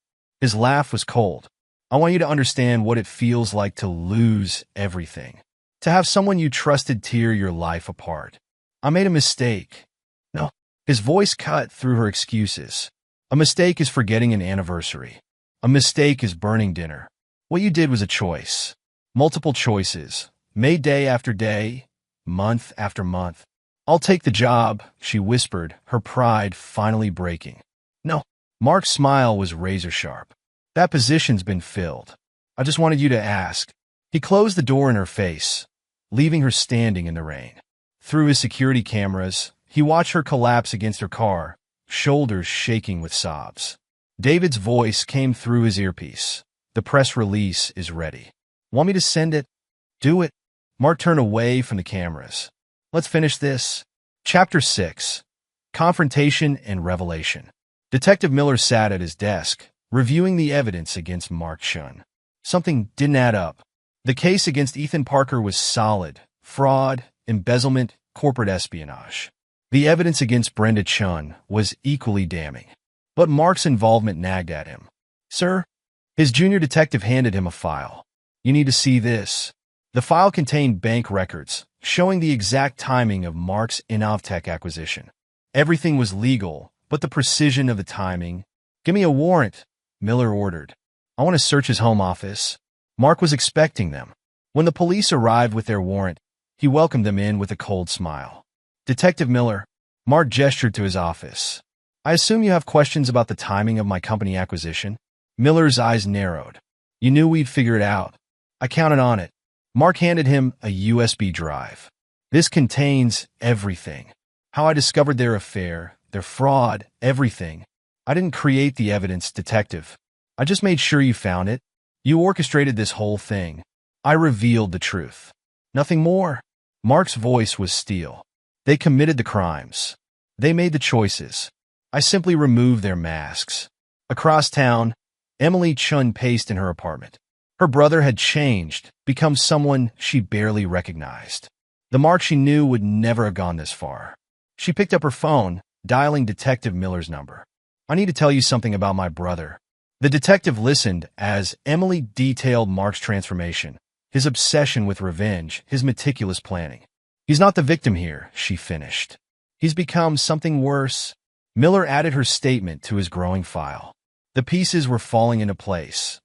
His laugh was cold. "I want you to understand what it feels like to lose everything. To have someone you trusted tear your life apart. I made a mistake." "No." His voice cut through her excuses. "A mistake is forgetting an anniversary. A mistake is burning dinner. What you did was a choice. Multiple choices, made day after day, month after month. I'll take the job," she whispered, her pride finally breaking. "No." Mark's smile was razor sharp. "That position's been filled. I just wanted you to ask." He closed the door in her face, leaving her standing in the rain. Through his security cameras, he watched her collapse against her car, shoulders shaking with sobs. David's voice came through his earpiece. "The press release is ready. Want me to send it?" "Do it." Mark turned away from the cameras. "Let's finish this." Chapter 6. Confrontation and Revelation. Detective Miller sat at his desk, reviewing the evidence against Mark Chun. Something didn't add up. The case against Ethan Parker was solid: fraud, embezzlement, corporate espionage. The evidence against Brenda Chun was equally damning. But Mark's involvement nagged at him. "Sir?" His junior detective handed him a file. "You need to see this." The file contained bank records, showing the exact timing of Mark's Innovtech acquisition. Everything was legal, but the precision of the timing. "Give me a warrant," Miller ordered. "I want to search his home office." Mark was expecting them. When the police arrived with their warrant, he welcomed them in with a cold smile. "Detective Miller," Mark gestured to his office. "I assume you have questions about the timing of my company acquisition?" Miller's eyes narrowed. "You knew we'd figure it out. I counted on it." Mark handed him a USB drive. "This contains everything. How I discovered their affair, their fraud, everything. I didn't create the evidence, detective. I just made sure you found it. You orchestrated this whole thing. I revealed the truth. Nothing more." Mark's voice was steel. "They committed the crimes. They made the choices. I simply removed their masks." Across town, Emily Chun paced in her apartment. Her brother had changed, become someone she barely recognized. The Mark she knew would never have gone this far. She picked up her phone, dialing Detective Miller's number. "I need to tell you something about my brother." The detective listened as Emily detailed Mark's transformation, his obsession with revenge, his meticulous planning. "He's not the victim here," she finished. "He's become something worse." Miller added her statement to his growing file. The pieces were falling into place.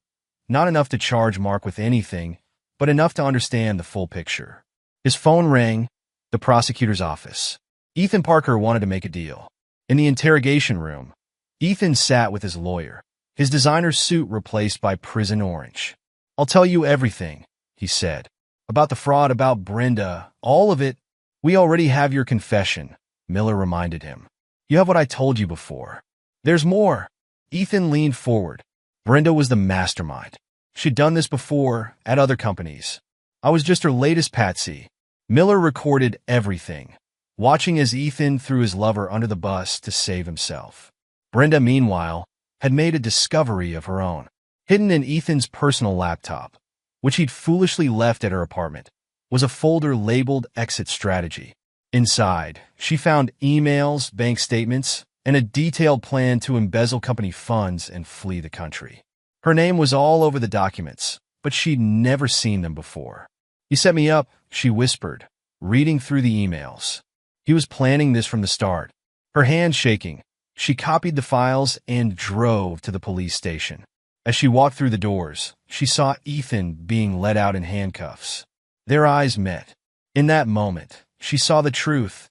Not enough to charge Mark with anything, but enough to understand the full picture. His phone rang, the prosecutor's office. Ethan Parker wanted to make a deal. In the interrogation room, Ethan sat with his lawyer, his designer suit replaced by prison orange. "I'll tell you everything," he said. "About the fraud, about Brenda, all of it." "We already have your confession," Miller reminded him. "You have what I told you before." "There's more." Ethan leaned forward. "Brenda was the mastermind. She'd done this before, at other companies. I was just her latest patsy." Miller recorded everything, watching as Ethan threw his lover under the bus to save himself. Brenda, meanwhile, had made a discovery of her own. Hidden in Ethan's personal laptop, which he'd foolishly left at her apartment, was a folder labeled Exit Strategy. Inside, she found emails, bank statements, and a detailed plan to embezzle company funds and flee the country. Her name was all over the documents, but she'd never seen them before. "You set me up," she whispered, reading through the emails. He was planning this from the start. Her hands shaking, she copied the files and drove to the police station. As she walked through the doors, she saw Ethan being led out in handcuffs. Their eyes met. In that moment, she saw the truth.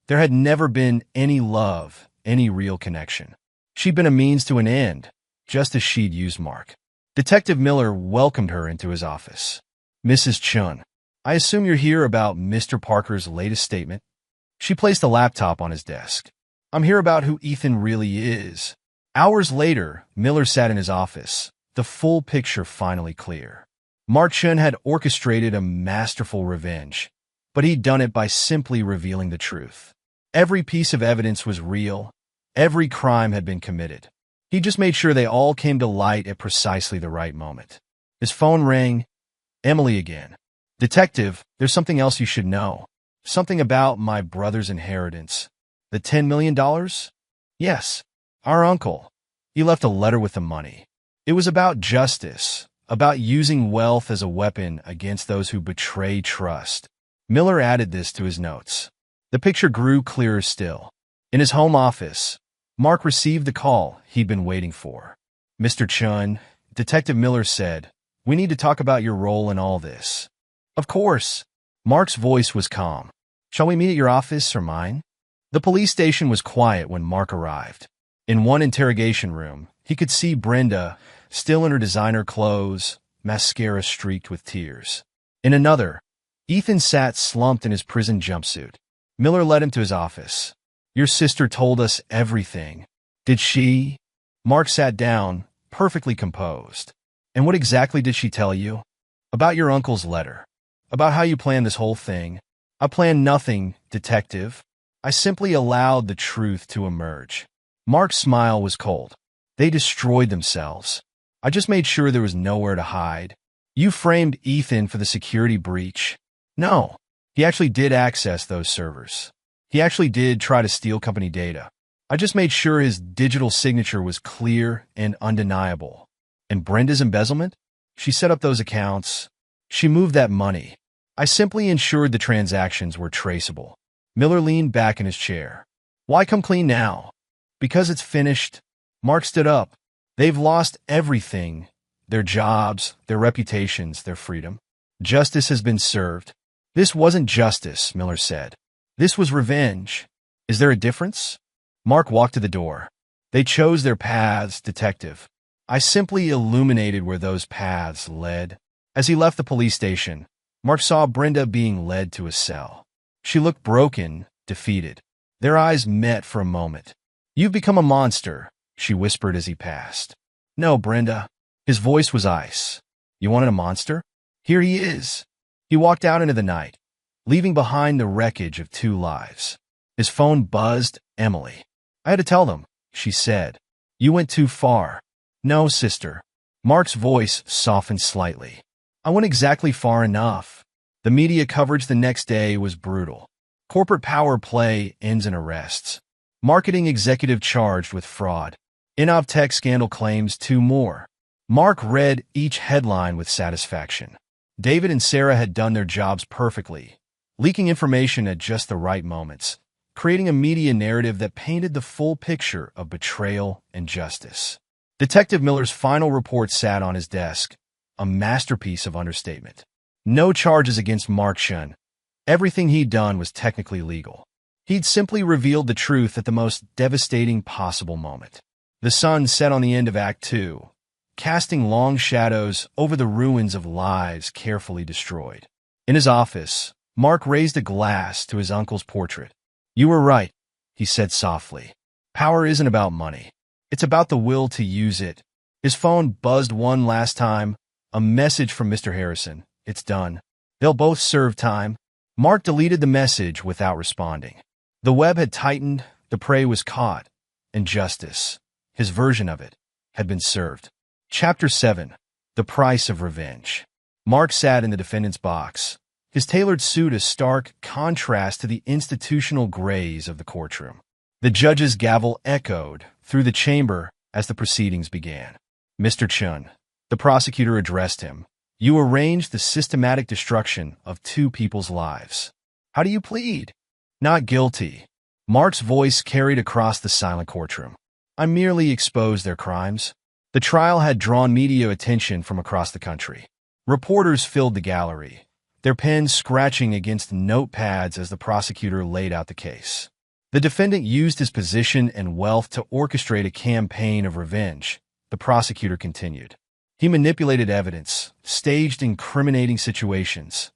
There had never been any love, any real connection. She'd been a means to an end, just as she'd used Mark. Detective Miller welcomed her into his office. "Mrs. Chun, I assume you're here about Mr. Parker's latest statement?" She placed a laptop on his desk. "I'm here about who Ethan really is." Hours later, Miller sat in his office, the full picture finally clear. Mark Chun had orchestrated a masterful revenge, but he'd done it by simply revealing the truth. Every piece of evidence was real. Every crime had been committed. He just made sure they all came to light at precisely the right moment. His phone rang. Emily again. "Detective, there's something else you should know. Something about my brother's inheritance. The $10 million? Yes, our uncle. He left a letter with the money. It was about justice, about using wealth as a weapon against those who betray trust." Miller added this to his notes. The picture grew clearer still. In his home office, Mark received the call he'd been waiting for. "Mr. Chun," Detective Miller said, "we need to talk about your role in all this." "Of course." Mark's voice was calm. "Shall we meet at your office or mine?" The police station was quiet when Mark arrived. In one interrogation room, he could see Brenda, still in her designer clothes, mascara streaked with tears. In another, Ethan sat slumped in his prison jumpsuit. Miller led him to his office. "Your sister told us everything." "Did she?" Mark sat down, perfectly composed. "And what exactly did she tell you?" "About your uncle's letter. About how you planned this whole thing." "I planned nothing, detective. I simply allowed the truth to emerge." Mark's smile was cold. "They destroyed themselves. I just made sure there was nowhere to hide." "You framed Ethan for the security breach." "No. He actually did access those servers. He actually did try to steal company data. I just made sure his digital signature was clear and undeniable." "And Brenda's embezzlement?" "She set up those accounts. She moved that money. I simply ensured the transactions were traceable." Miller leaned back in his chair. "Why come clean now?" "Because it's finished." Mark stood up. "They've lost everything. Their jobs, their reputations, their freedom. Justice has been served." "This wasn't justice," Miller said. "This was revenge. Is there a difference?" Mark walked to the door. "They chose their paths, detective. I simply illuminated where those paths led." As he left the police station, Mark saw Brenda being led to a cell. She looked broken, defeated. Their eyes met for a moment. "You've become a monster," she whispered as he passed. "No, Brenda." His voice was ice. "You wanted a monster? Here he is." He walked out into the night, leaving behind the wreckage of 2 lives. His phone buzzed. "Emily." "I had to tell them," she said. "You went too far." "No, sister." Mark's voice softened slightly. "I went exactly far enough." The media coverage the next day was brutal. Corporate power play ends in arrests. Marketing executive charged with fraud. Innovtech scandal claims 2 more. Mark read each headline with satisfaction. David and Sarah had done their jobs perfectly, leaking information at just the right moments, creating a media narrative that painted the full picture of betrayal and justice. Detective Miller's final report sat on his desk, a masterpiece of understatement. No charges against Mark Chun. Everything he'd done was technically legal. He'd simply revealed the truth at the most devastating possible moment. The sun set on the end of Act 2, casting long shadows over the ruins of lives carefully destroyed. In his office, Mark raised a glass to his uncle's portrait. "You were right," he said softly. "Power isn't about money. It's about the will to use it." His phone buzzed one last time, a message from Mr. Harrison. "It's done. They'll both serve time." Mark deleted the message without responding. The web had tightened, the prey was caught, and justice, his version of it, had been served. Chapter 7. The Price of Revenge. Mark sat in the defendant's box, his tailored suit a stark contrast to the institutional grays of the courtroom. The judge's gavel echoed through the chamber as the proceedings began. "Mr. Chun," the prosecutor addressed him, "you arranged the systematic destruction of 2 people's lives. How do you plead? Not guilty. Mark's voice carried across the silent courtroom. I merely exposed their crimes. The trial had drawn media attention from across the country. Reporters filled the gallery, their pens scratching against notepads as the prosecutor laid out the case. The defendant used his position and wealth to orchestrate a campaign of revenge, the prosecutor continued. He manipulated evidence, staged incriminating situations.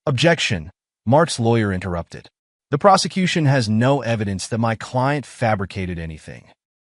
Objection, Mark's lawyer interrupted. The prosecution has no evidence that my client fabricated anything.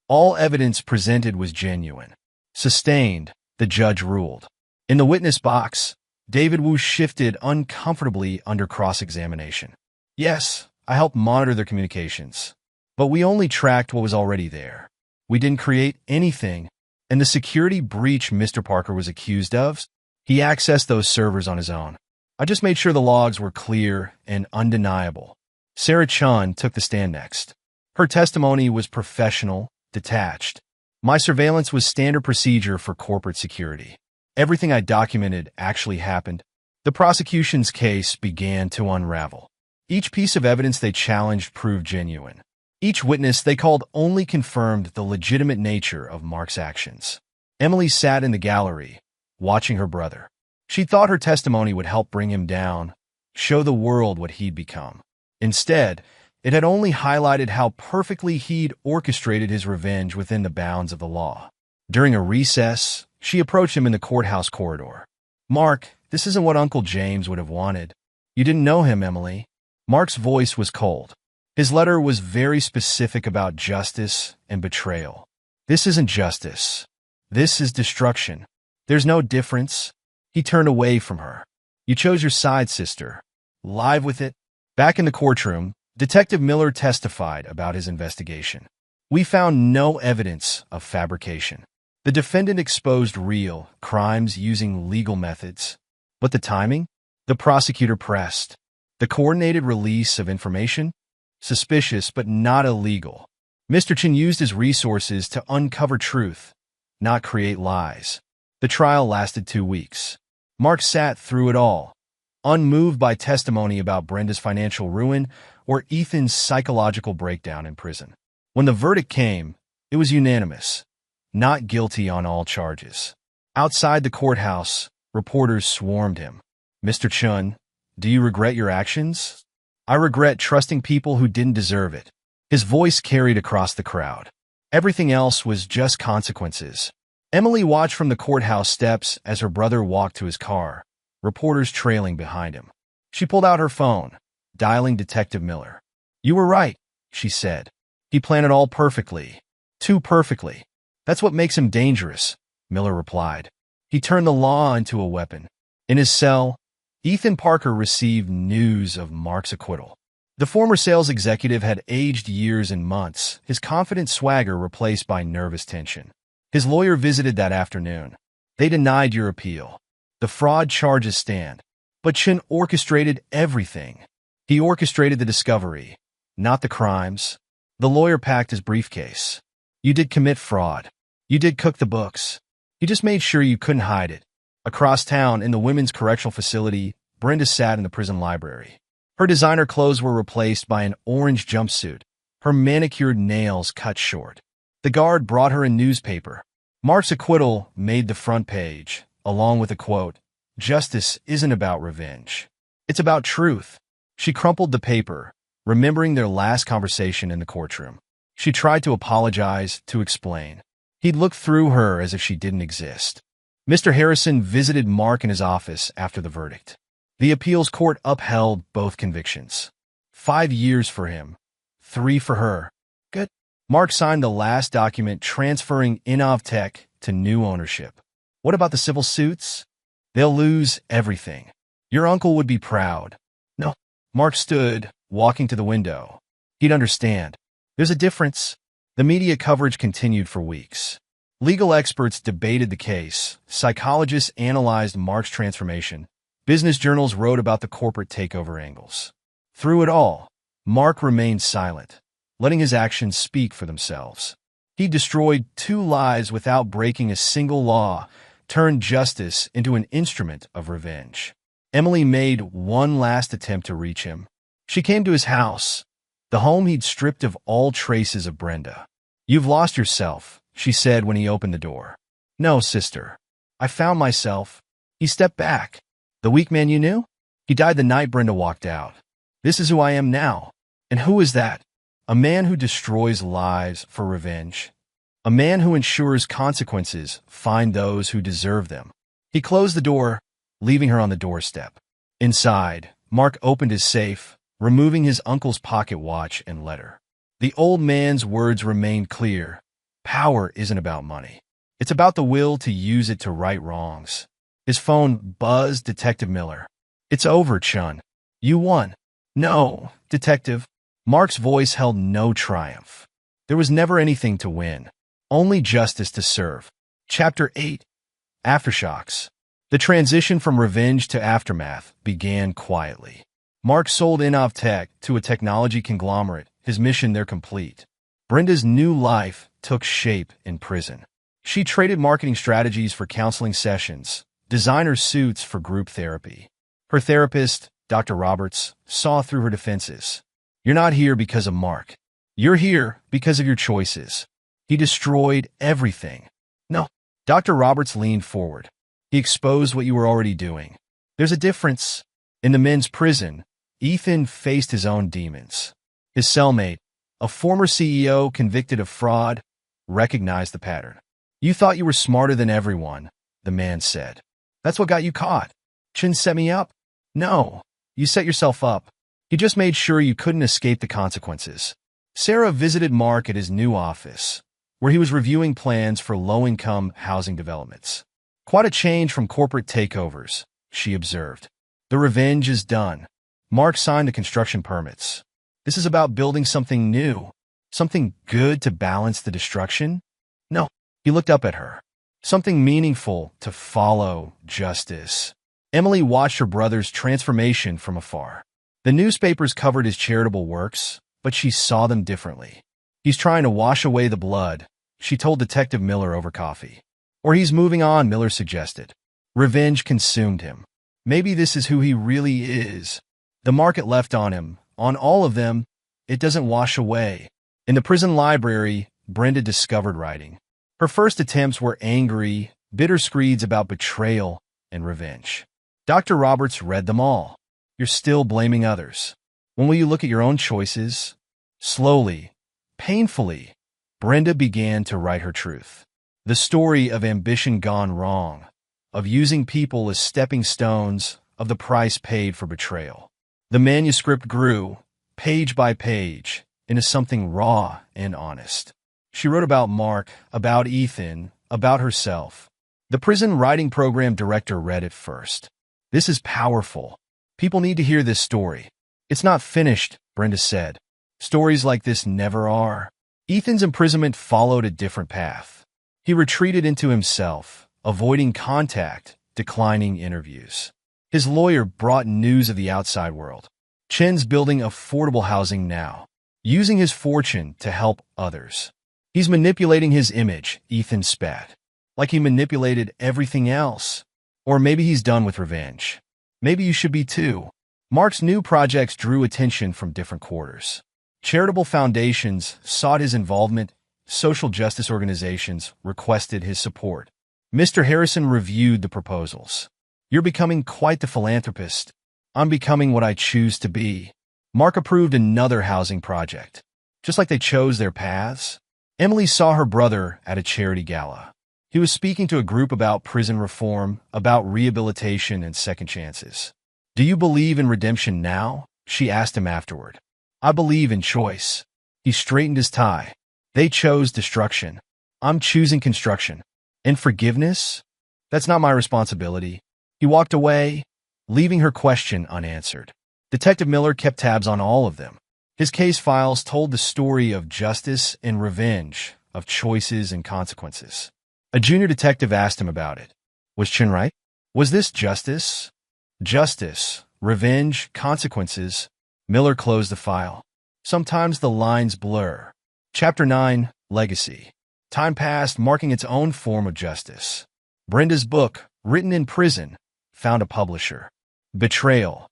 All evidence presented was genuine. Sustained, the judge ruled. In the witness box, David Wu shifted uncomfortably under cross-examination. Yes, I helped monitor their communications, but we only tracked what was already there. We didn't create anything, and the security breach Mr. Parker was accused of, he accessed those servers on his own. I just made sure the logs were clear and undeniable. Sarah Chun took the stand next. Her testimony was professional, detached. My surveillance was standard procedure for corporate security. Everything I documented actually happened. The prosecution's case began to unravel. Each piece of evidence they challenged proved genuine. Each witness they called only confirmed the legitimate nature of Mark's actions. Emily sat in the gallery, watching her brother. She thought her testimony would help bring him down, show the world what he'd become. Instead, it had only highlighted how perfectly he'd orchestrated his revenge within the bounds of the law. During a recess, she approached him in the courthouse corridor. Mark, this isn't what Uncle James would have wanted. You didn't know him, Emily. Mark's voice was cold. His letter was very specific about justice and betrayal. This isn't justice. This is destruction. There's no difference. He turned away from her. You chose your side, sister. Live with it. Back in the courtroom, Detective Miller testified about his investigation. We found no evidence of fabrication. The defendant exposed real crimes using legal methods. But the timing? The prosecutor pressed. The coordinated release of information? Suspicious but not illegal. Mr. Chen used his resources to uncover truth, not create lies. The trial lasted 2 weeks. Mark sat through it all, unmoved by testimony about Brenda's financial ruin or Ethan's psychological breakdown in prison. When the verdict came, it was unanimous. Not guilty on all charges. Outside the courthouse, reporters swarmed him. Mr. Chun, do you regret your actions? I regret trusting people who didn't deserve it. His voice carried across the crowd. Everything else was just consequences. Emily watched from the courthouse steps as her brother walked to his car, reporters trailing behind him. She pulled out her phone, dialing Detective Miller. You were right, she said. He planned it all perfectly. Too perfectly. That's what makes him dangerous, Miller replied. He turned the law into a weapon. In his cell, Ethan Parker received news of Mark's acquittal. The former sales executive had aged years and months, his confident swagger replaced by nervous tension. His lawyer visited that afternoon. They denied your appeal. The fraud charges stand. But Chen orchestrated everything. He orchestrated the discovery, not the crimes. The lawyer packed his briefcase. You did commit fraud. You did cook the books. You just made sure you couldn't hide it. Across town, in the women's correctional facility, Brenda sat in the prison library. Her designer clothes were replaced by an orange jumpsuit, her manicured nails cut short. The guard brought her a newspaper. Mark's acquittal made the front page, along with a quote, "Justice isn't about revenge. It's about truth." She crumpled the paper, remembering their last conversation in the courtroom. She tried to apologize, to explain. He'd looked through her as if she didn't exist. Mr. Harrison visited Mark in his office after the verdict. The appeals court upheld both convictions. 5 years for him, 3 for her. Good. Mark signed the last document transferring Innovtech to new ownership. What about the civil suits? They'll lose everything. Your uncle would be proud. No. Mark stood, walking to the window. He'd understand. There's a difference. The media coverage continued for weeks. Legal experts debated the case. Psychologists analyzed Mark's transformation. Business journals wrote about the corporate takeover angles. Through it all, Mark remained silent, letting his actions speak for themselves. He destroyed 2 lives without breaking a single law, turned justice into an instrument of revenge. Emily made one last attempt to reach him. She came to his house, the home he'd stripped of all traces of Brenda. "You've lost yourself," she said when he opened the door. "No, sister. I found myself." He stepped back. "The weak man you knew? He died the night Brenda walked out. This is who I am now." "And who is that?" "A man who destroys lives for revenge. A man who ensures consequences find those who deserve them." He closed the door, leaving her on the doorstep. Inside, Mark opened his safe, removing his uncle's pocket watch and letter. The old man's words remained clear. Power isn't about money. It's about the will to use it to right wrongs. His phone buzzed. Detective Miller. "It's over, Chun. You won." "No, Detective." Mark's voice held no triumph. There was never anything to win, only justice to serve. Chapter 8. Aftershocks. The transition from revenge to aftermath began quietly. Mark sold Innovtech to a technology conglomerate, his mission there complete. Brenda's new life took shape in prison. She traded marketing strategies for counseling sessions, designer suits for group therapy. Her therapist, Dr. Roberts, saw through her defenses. "You're not here because of Mark. You're here because of your choices. He destroyed everything." "No." Dr. Roberts leaned forward. "He exposed what you were already doing. There's a difference." In the men's prison, Ethan faced his own demons. His cellmate, a former CEO convicted of fraud, recognized the pattern. "You thought you were smarter than everyone," the man said. "That's what got you caught." "Chin set me up?" "No, you set yourself up. He just made sure you couldn't escape the consequences." Sarah visited Mark at his new office, where he was reviewing plans for low-income housing developments. "Quite a change from corporate takeovers," she observed. "The revenge is done." Mark signed the construction permits. "This is about building something new, something good to balance the destruction?" "No." He looked up at her. "Something meaningful to follow justice." Emily watched her brother's transformation from afar. The newspapers covered his charitable works, but she saw them differently. "He's trying to wash away the blood," she told Detective Miller over coffee. "Or he's moving on," Miller suggested. Revenge consumed him. Maybe this is who he really is. The market left on him, on all of them, it doesn't wash away. In the prison library, Brenda discovered writing. Her first attempts were angry, bitter screeds about betrayal and revenge. Dr. Roberts read them all. "You're still blaming others. When will you look at your own choices?" Slowly, painfully, Brenda began to write her truth. The story of ambition gone wrong, of using people as stepping stones, of the price paid for betrayal. The manuscript grew, page by page, into something raw and honest. She wrote about Mark, about Ethan, about herself. The prison writing program director read it first. "This is powerful. People need to hear this story." "It's not finished," Brenda said. "Stories like this never are." Ethan's imprisonment followed a different path. He retreated into himself, avoiding contact, declining interviews. His lawyer brought news of the outside world. Chen's building affordable housing now, using his fortune to help others. "He's manipulating his image," Ethan spat. "Like he manipulated everything else. Or maybe he's done with revenge. Maybe you should be too." Mark's new projects drew attention from different quarters. Charitable foundations sought his involvement. Social justice organizations requested his support. Mr. Harrison reviewed the proposals. "You're becoming quite the philanthropist." "I'm becoming what I choose to be." Mark approved another housing project. Just like they chose their paths, Emily saw her brother at a charity gala. He was speaking to a group about prison reform, about rehabilitation and second chances. "Do you believe in redemption now?" she asked him afterward. "I believe in choice." He straightened his tie. "They chose destruction. I'm choosing construction. And forgiveness? That's not my responsibility." He walked away, leaving her question unanswered. Detective Miller kept tabs on all of them. His case files told the story of justice and revenge, of choices and consequences. A junior detective asked him about it. Was Chin right? Was this justice? Justice, revenge, consequences. Miller closed the file. Sometimes the lines blur. Chapter 9, Legacy. Time passed, marking its own form of justice. Brenda's book, written in prison, found a publisher. Betrayal.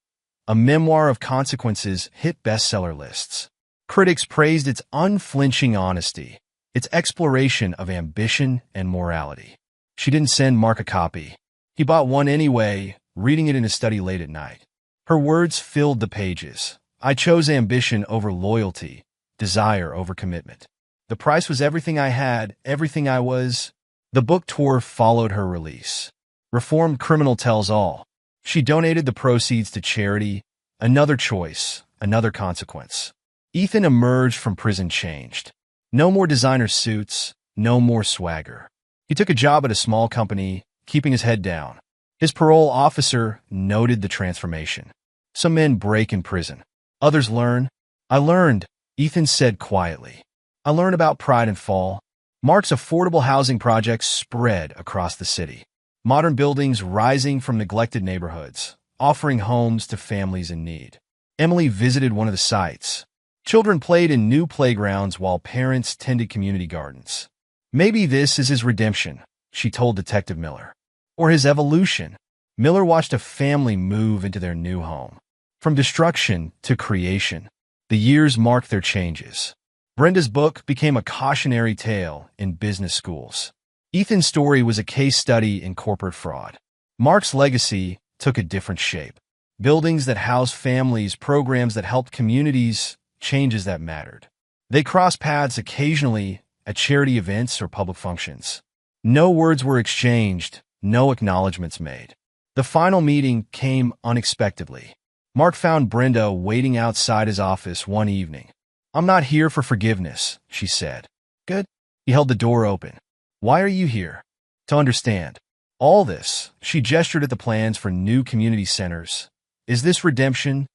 a memoir of consequences, hit bestseller lists. Critics praised its unflinching honesty, its exploration of ambition and morality. She didn't send Mark a copy. He bought one anyway, reading it in his study late at night. Her words filled the pages. I chose ambition over loyalty, desire over commitment. The price was everything I had, everything I was. The book tour followed her release. Reformed Criminal tells all. She donated the proceeds to charity. Another choice, another consequence. Ethan emerged from prison changed. No more designer suits, no more swagger. He took a job at a small company, keeping his head down. His parole officer noted the transformation. Some men break in prison. Others learn. I learned, Ethan said quietly. I learned about pride and fall. Mark's affordable housing projects spread across the city. Modern buildings rising from neglected neighborhoods, offering homes to families in need. Emily visited one of the sites. Children played in new playgrounds while parents tended community gardens. Maybe this is his redemption, she told Detective Miller. Or his evolution. Miller watched a family move into their new home. From destruction to creation, the years marked their changes. Brenda's book became a cautionary tale in business schools. Ethan's story was a case study in corporate fraud. Mark's legacy took a different shape. Buildings that housed families, programs that helped communities, changes that mattered. They crossed paths occasionally at charity events or public functions. No words were exchanged, no acknowledgments made. The final meeting came unexpectedly. Mark found Brenda waiting outside his office one evening. I'm not here for forgiveness, she said. Good. He held the door open. Why are you here? To understand. All this, she gestured at the plans for new community centers. Is this redemption?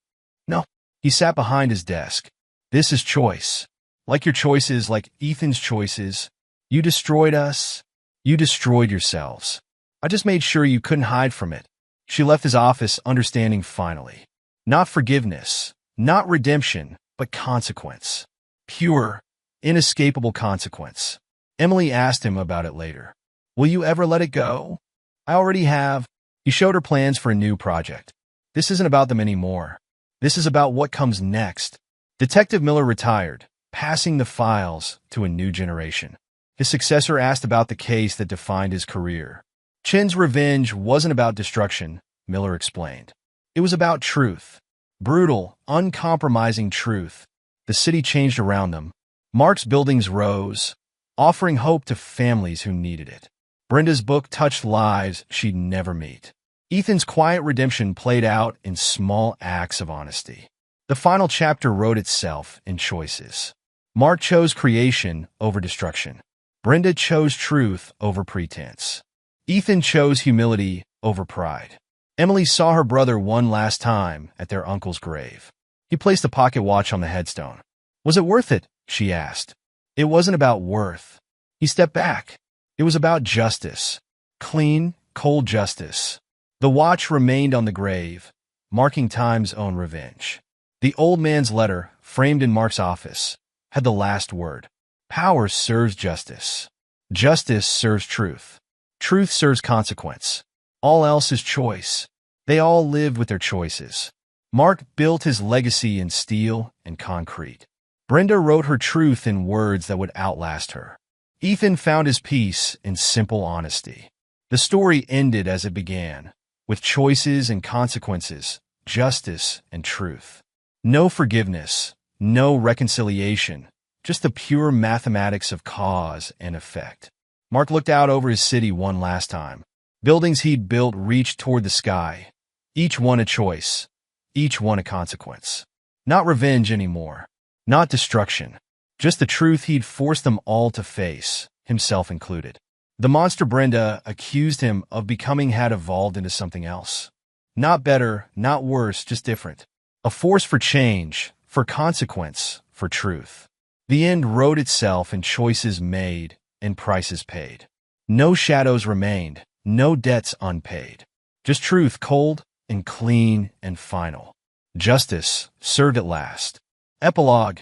No. He sat behind his desk. This is choice. Like your choices, like Ethan's choices. You destroyed us. You destroyed yourselves. I just made sure you couldn't hide from it. She left his office understanding finally. Not forgiveness, not redemption, but consequence. Pure, inescapable consequence. Emily asked him about it later. Will you ever let it go? I already have. He showed her plans for a new project. This isn't about them anymore. This is about what comes next. Detective Miller retired, passing the files to a new generation. His successor asked about the case that defined his career. Chen's revenge wasn't about destruction, Miller explained. It was about truth. Brutal, uncompromising truth. The city changed around them. Mark's buildings rose, offering hope to families who needed it. Brenda's book touched lives she'd never meet. Ethan's quiet redemption played out in small acts of honesty. The final chapter wrote itself in choices. Mark chose creation over destruction. Brenda chose truth over pretense. Ethan chose humility over pride. Emily saw her brother one last time at their uncle's grave. He placed a pocket watch on the headstone. Was it worth it? She asked. It wasn't about worth. He stepped back. It was about justice. Clean, cold justice. The watch remained on the grave, marking time's own revenge. The old man's letter, framed in Mark's office, had the last word. Power serves justice. Justice serves truth. Truth serves consequence. All else is choice. They all lived with their choices. Mark built his legacy in steel and concrete. Brenda wrote her truth in words that would outlast her. Ethan found his peace in simple honesty. The story ended as it began, with choices and consequences, justice and truth. No forgiveness, no reconciliation, just the pure mathematics of cause and effect. Mark looked out over his city one last time. Buildings he'd built reached toward the sky, each one a choice, each one a consequence. Not revenge anymore, not destruction, just the truth he'd forced them all to face, himself included. The monster Brenda accused him of becoming had evolved into something else. Not better, not worse, just different. A force for change, for consequence, for truth. The end wrote itself in choices made and prices paid. No shadows remained. No debts unpaid. Just truth, cold and clean and final. Justice served at last. Epilogue,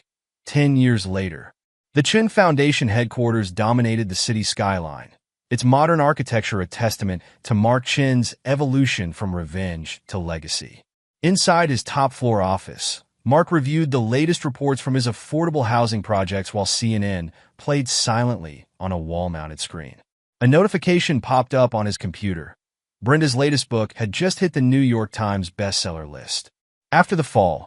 10 years later. The Chen Foundation headquarters dominated the city skyline, its modern architecture a testament to Mark Chen's evolution from revenge to legacy. Inside his top-floor office, Mark reviewed the latest reports from his affordable housing projects while CNN played silently on a wall-mounted screen. A notification popped up on his computer. Brenda's latest book had just hit the New York Times bestseller list. After the fall,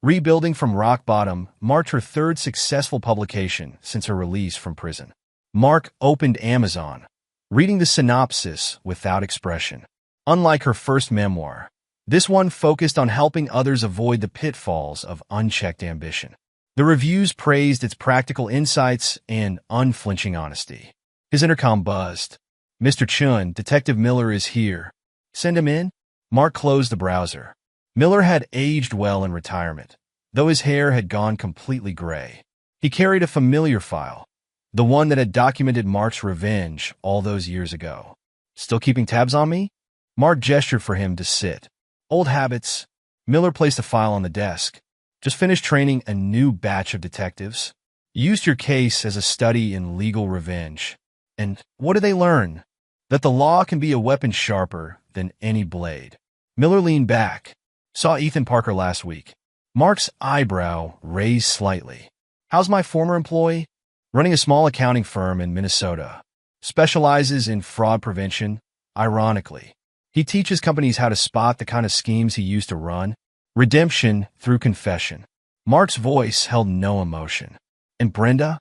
Rebuilding from Rock Bottom marked her third successful publication since her release from prison. Mark opened Amazon, reading the synopsis without expression. Unlike her first memoir, this one focused on helping others avoid the pitfalls of unchecked ambition. The reviews praised its practical insights and unflinching honesty. His intercom buzzed. "Mr. Chun, Detective Miller is here. Send him in?" Mark closed the browser. Miller had aged well in retirement, though his hair had gone completely gray. He carried a familiar file, the one that had documented Mark's revenge all those years ago. "Still keeping tabs on me?" Mark gestured for him to sit. "Old habits." Miller placed a file on the desk. "Just finished training a new batch of detectives. Used your case as a study in legal revenge. And what did they learn? That the law can be a weapon sharper than any blade." Miller leaned back. "Saw Ethan Parker last week." Mark's eyebrow raised slightly. "How's my former employee?" "Running a small accounting firm in Minnesota. Specializes in fraud prevention, ironically. He teaches companies how to spot the kind of schemes he used to run. Redemption through confession." Mark's voice held no emotion. "And Brenda?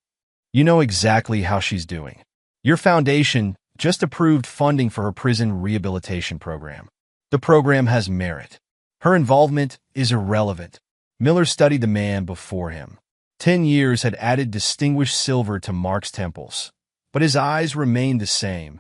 You know exactly how she's doing. Your foundation just approved funding for her prison rehabilitation program. The program has merit. Her involvement is irrelevant." Miller studied the man before him. 10 years had added distinguished silver to Mark's temples, but his eyes remained the same,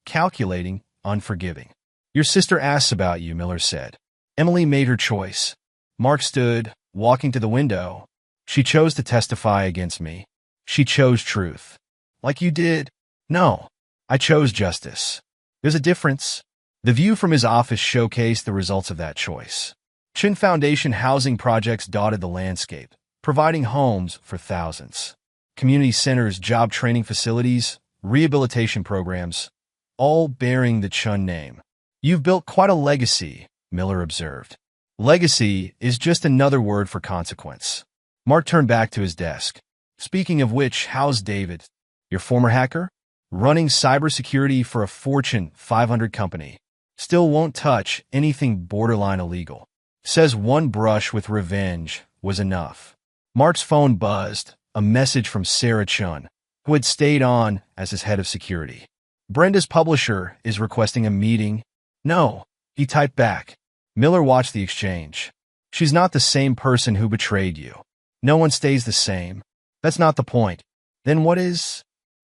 calculating, unforgiving. "Your sister asks about you," Miller said. "Emily made her choice." Mark stood, walking to the window. "She chose to testify against me. She chose truth. Like you did." "No, I chose justice. There's a difference." The view from his office showcased the results of that choice. Chin Foundation housing projects dotted the landscape, providing homes for thousands. Community centers, job training facilities, rehabilitation programs, all bearing the Chun name. "You've built quite a legacy," Miller observed. "Legacy is just another word for consequence." Mark turned back to his desk. "Speaking of which, how's David? Your former hacker? Running cybersecurity for a Fortune 500 company. Still won't touch anything borderline illegal. Says one brush with revenge was enough." Mark's phone buzzed, a message from Sarah Chun, who had stayed on as his head of security. "Brenda's publisher is requesting a meeting." "No," he typed back. Miller watched the exchange. "She's not the same person who betrayed you. No one stays the same. That's not the point. Then what is?"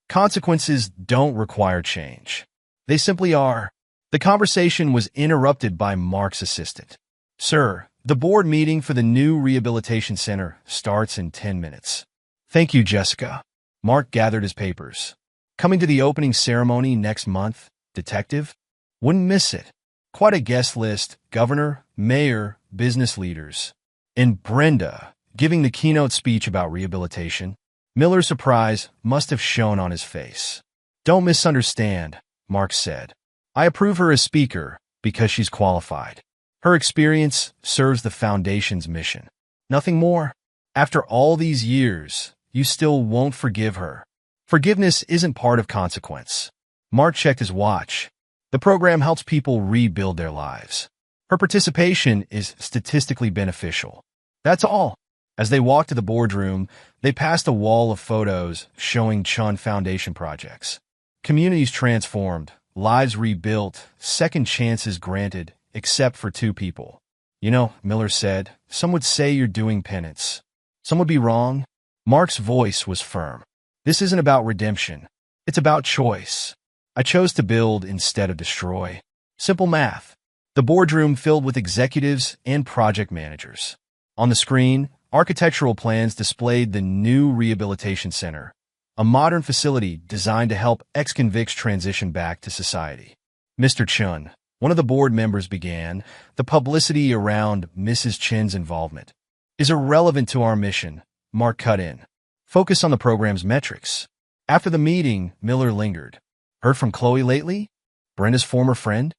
"Consequences don't require change. They simply are." The conversation was interrupted by Mark's assistant. "Sir, the board meeting for the new rehabilitation center starts in 10 minutes. "Thank you, Jessica." Mark gathered his papers. "Coming to the opening ceremony next month, detective? Wouldn't miss it. Quite a guest list, governor, mayor, business leaders. And Brenda, giving the keynote speech about rehabilitation." Miller's surprise must have shown on his face. "Don't misunderstand," Mark said. "I approve her as speaker because she's qualified. Her experience serves the Foundation's mission. Nothing more. After all these years, you still won't forgive her." "Forgiveness isn't part of consequence." Mark checked his watch. "The program helps people rebuild their lives. Her participation is statistically beneficial. That's all." As they walked to the boardroom, they passed a wall of photos showing Chun Foundation projects. Communities transformed, lives rebuilt, second chances granted, except for 2 people. "You know," Miller said, "some would say you're doing penance. Some would be wrong." Mark's voice was firm. "This isn't about redemption. It's about choice. I chose to build instead of destroy. Simple math." The boardroom filled with executives and project managers. On the screen, architectural plans displayed the new rehabilitation center, a modern facility designed to help ex-convicts transition back to society. "Mr. Chun," one of the board members began, "the publicity around Mrs. Chin's involvement is irrelevant to our mission." Mark cut in. "Focus on the program's metrics." After the meeting, Miller lingered. "Heard from Chloe lately? Brenda's former friend?"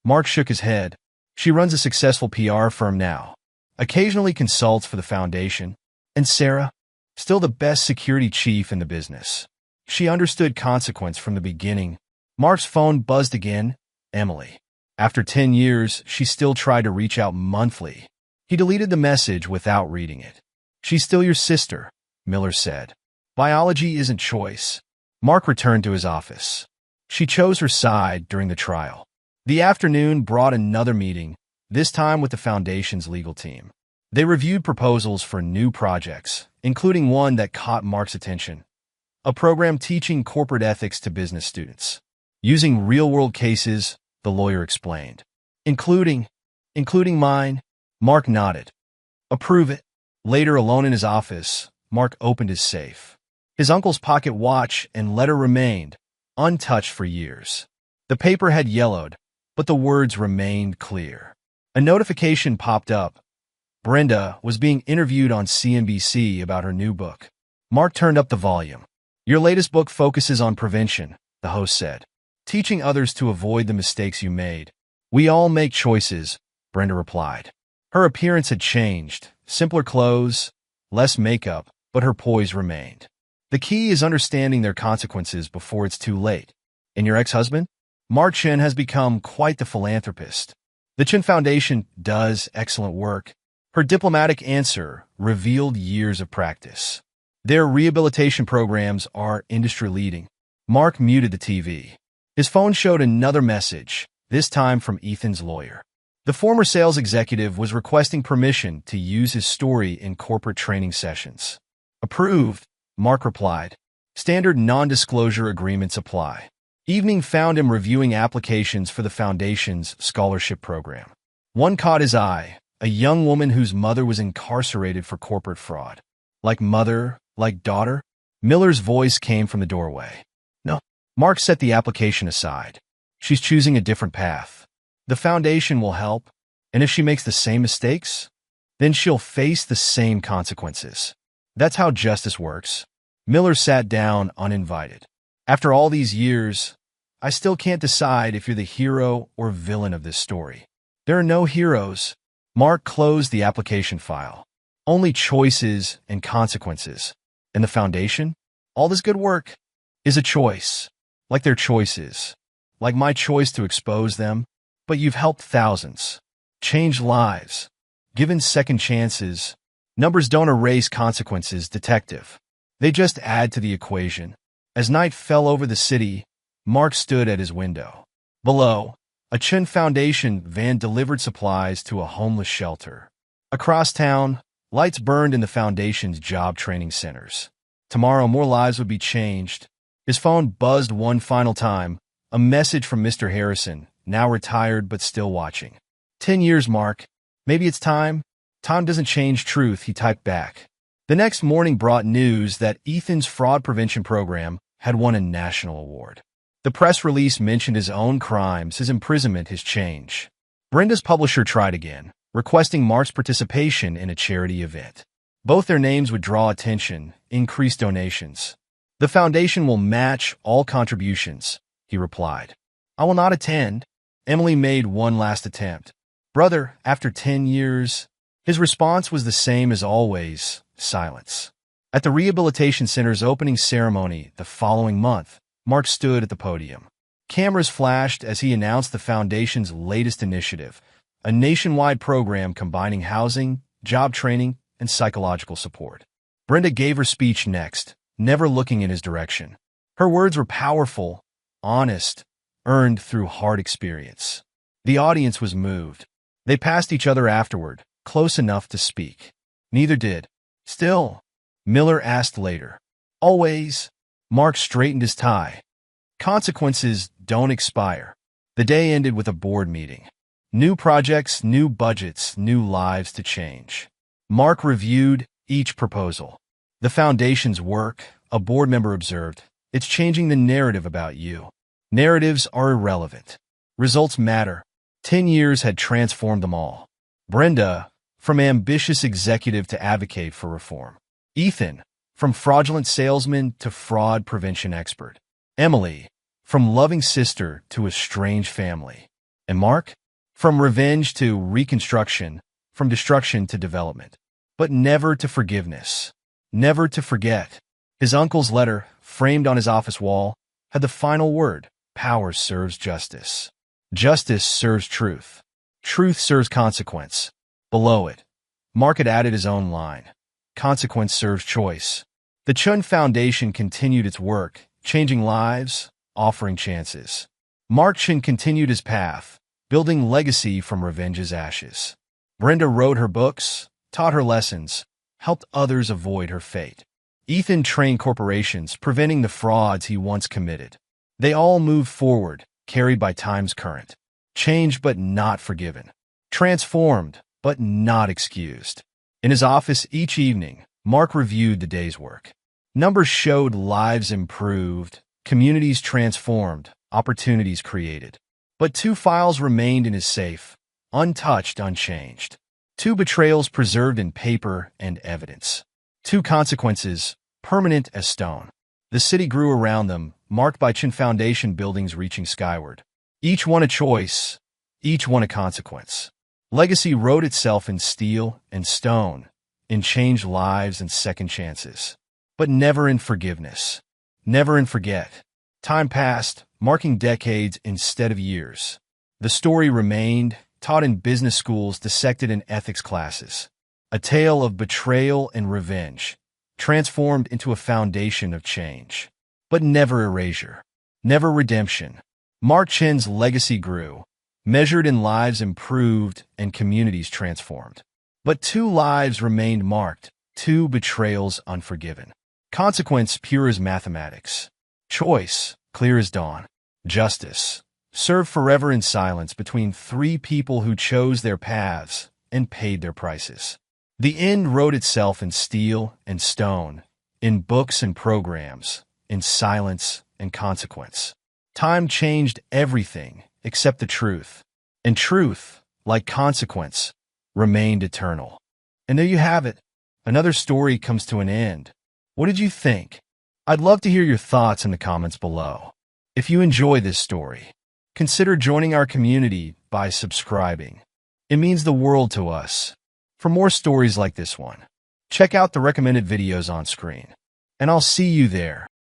Mark shook his head. She runs a successful PR firm now, occasionally consults for the foundation, and Sarah, still the best security chief in the business. She understood consequence from the beginning. Mark's phone buzzed again. Emily. After 10 years, she still tried to reach out monthly. He deleted the message without reading it. She's still your sister, Miller said. Biology isn't choice. Mark returned to his office. She chose her side during the trial. The afternoon brought another meeting, this time with the foundation's legal team. They reviewed proposals for new projects, including one that caught Mark's attention, a program teaching corporate ethics to business students. Using real-world cases, the lawyer explained. Including mine, Mark nodded. Approve it. Later, alone in his office, Mark opened his safe. His uncle's pocket watch and letter remained, untouched for years. The paper had yellowed, but the words remained clear. A notification popped up. Brenda was being interviewed on CNBC about her new book. Mark turned up the volume. Your latest book focuses on prevention, the host said. Teaching others to avoid the mistakes you made. We all make choices, Brenda replied. Her appearance had changed. Simpler clothes, less makeup, but her poise remained. The key is understanding their consequences before it's too late. And your ex-husband? Mark Chen has become quite the philanthropist. The Chen Foundation does excellent work. Her diplomatic answer revealed years of practice. Their rehabilitation programs are industry-leading. Mark muted the TV. His phone showed another message, this time from Ethan's lawyer. The former sales executive was requesting permission to use his story in corporate training sessions. Approved, Mark replied. Standard non-disclosure agreements apply. Evening found him reviewing applications for the foundation's scholarship program. One caught his eye, a young woman whose mother was incarcerated for corporate fraud. Like mother, like daughter? Miller's voice came from the doorway. No. Mark set the application aside. She's choosing a different path. The foundation will help, and if she makes the same mistakes, then she'll face the same consequences. That's how justice works. Miller sat down uninvited. After all these years, I still can't decide if you're the hero or villain of this story. There are no heroes. Mark closed the application file. Only choices and consequences. And the foundation? All this good work is a choice. Like their choices. Like my choice to expose them. But you've helped thousands. Changed lives. Given second chances. Numbers don't erase consequences, detective. They just add to the equation. As night fell over the city, Mark stood at his window. Below, a Chen Foundation van delivered supplies to a homeless shelter. Across town, lights burned in the foundation's job training centers. Tomorrow, more lives would be changed. His phone buzzed one final time, a message from Mr. Harrison, now retired but still watching. 10 years, Mark. Maybe it's time? Time doesn't change truth, he typed back. The next morning brought news that Ethan's fraud prevention program had won a national award. The press release mentioned his own crimes, his imprisonment, his change. Brenda's publisher tried again, requesting Mark's participation in a charity event. Both their names would draw attention, increase donations. The foundation will match all contributions, he replied. I will not attend. Emily made one last attempt. Brother, after 10 years, his response was the same as always, silence. At the Rehabilitation Center's opening ceremony the following month, Mark stood at the podium. Cameras flashed as he announced the foundation's latest initiative, a nationwide program combining housing, job training, and psychological support. Brenda gave her speech next, never looking in his direction. Her words were powerful, honest, earned through hard experience. The audience was moved. They passed each other afterward, close enough to speak. Neither did. Still, Miller asked later. Always. Mark straightened his tie. Consequences don't expire. The day ended with a board meeting. New projects, new budgets, new lives to change. Mark reviewed each proposal. The foundation's work, a board member observed, it's changing the narrative about you. Narratives are irrelevant. Results matter. 10 years had transformed them all. Brenda, from ambitious executive to advocate for reform. Ethan, from fraudulent salesman to fraud prevention expert. Emily, from loving sister to estranged family. And Mark, From revenge to reconstruction, from destruction to development. But never to forgiveness. Never to forget. His uncle's letter, framed on his office wall, had the final word: power serves justice. Justice serves truth. Truth serves consequence. Below it, Mark had added his own line: consequence serves choice. The Chun Foundation continued its work, changing lives, offering chances. Mark Chun continued his path, building legacy from revenge's ashes. Brenda wrote her books, taught her lessons, helped others avoid her fate. Ethan trained corporations, preventing the frauds he once committed. They all moved forward, carried by time's current. Changed but not forgiven. Transformed but not excused. In his office each evening, Mark reviewed the day's work. Numbers showed lives improved, communities transformed, opportunities created. But 2 files remained in his safe, untouched, unchanged. 2 betrayals preserved in paper and evidence. 2 consequences, permanent as stone. The city grew around them, marked by Chun Foundation buildings reaching skyward. Each one a choice, each one a consequence. Legacy wrote itself in steel and stone, in changed lives and second chances. But never in forgiveness. Never in forget. Time passed, marking decades instead of years. The story remained, taught in business schools, dissected in ethics classes. A tale of betrayal and revenge, transformed into a foundation of change. But never erasure. Never redemption. Mark Chun's legacy grew, measured in lives improved and communities transformed. But 2 lives remained marked, 2 betrayals unforgiven. Consequence pure as mathematics. Choice clear as dawn. Justice served forever in silence between 3 people who chose their paths and paid their prices. The end wrote itself in steel and stone, in books and programs, in silence and consequence. Time changed everything except the truth. And truth, like consequence, remained eternal. And there you have it. Another story comes to an end. What did you think? I'd love to hear your thoughts in the comments below. If you enjoy this story, consider joining our community by subscribing. It means the world to us. For more stories like this one, check out the recommended videos on screen. And I'll see you there.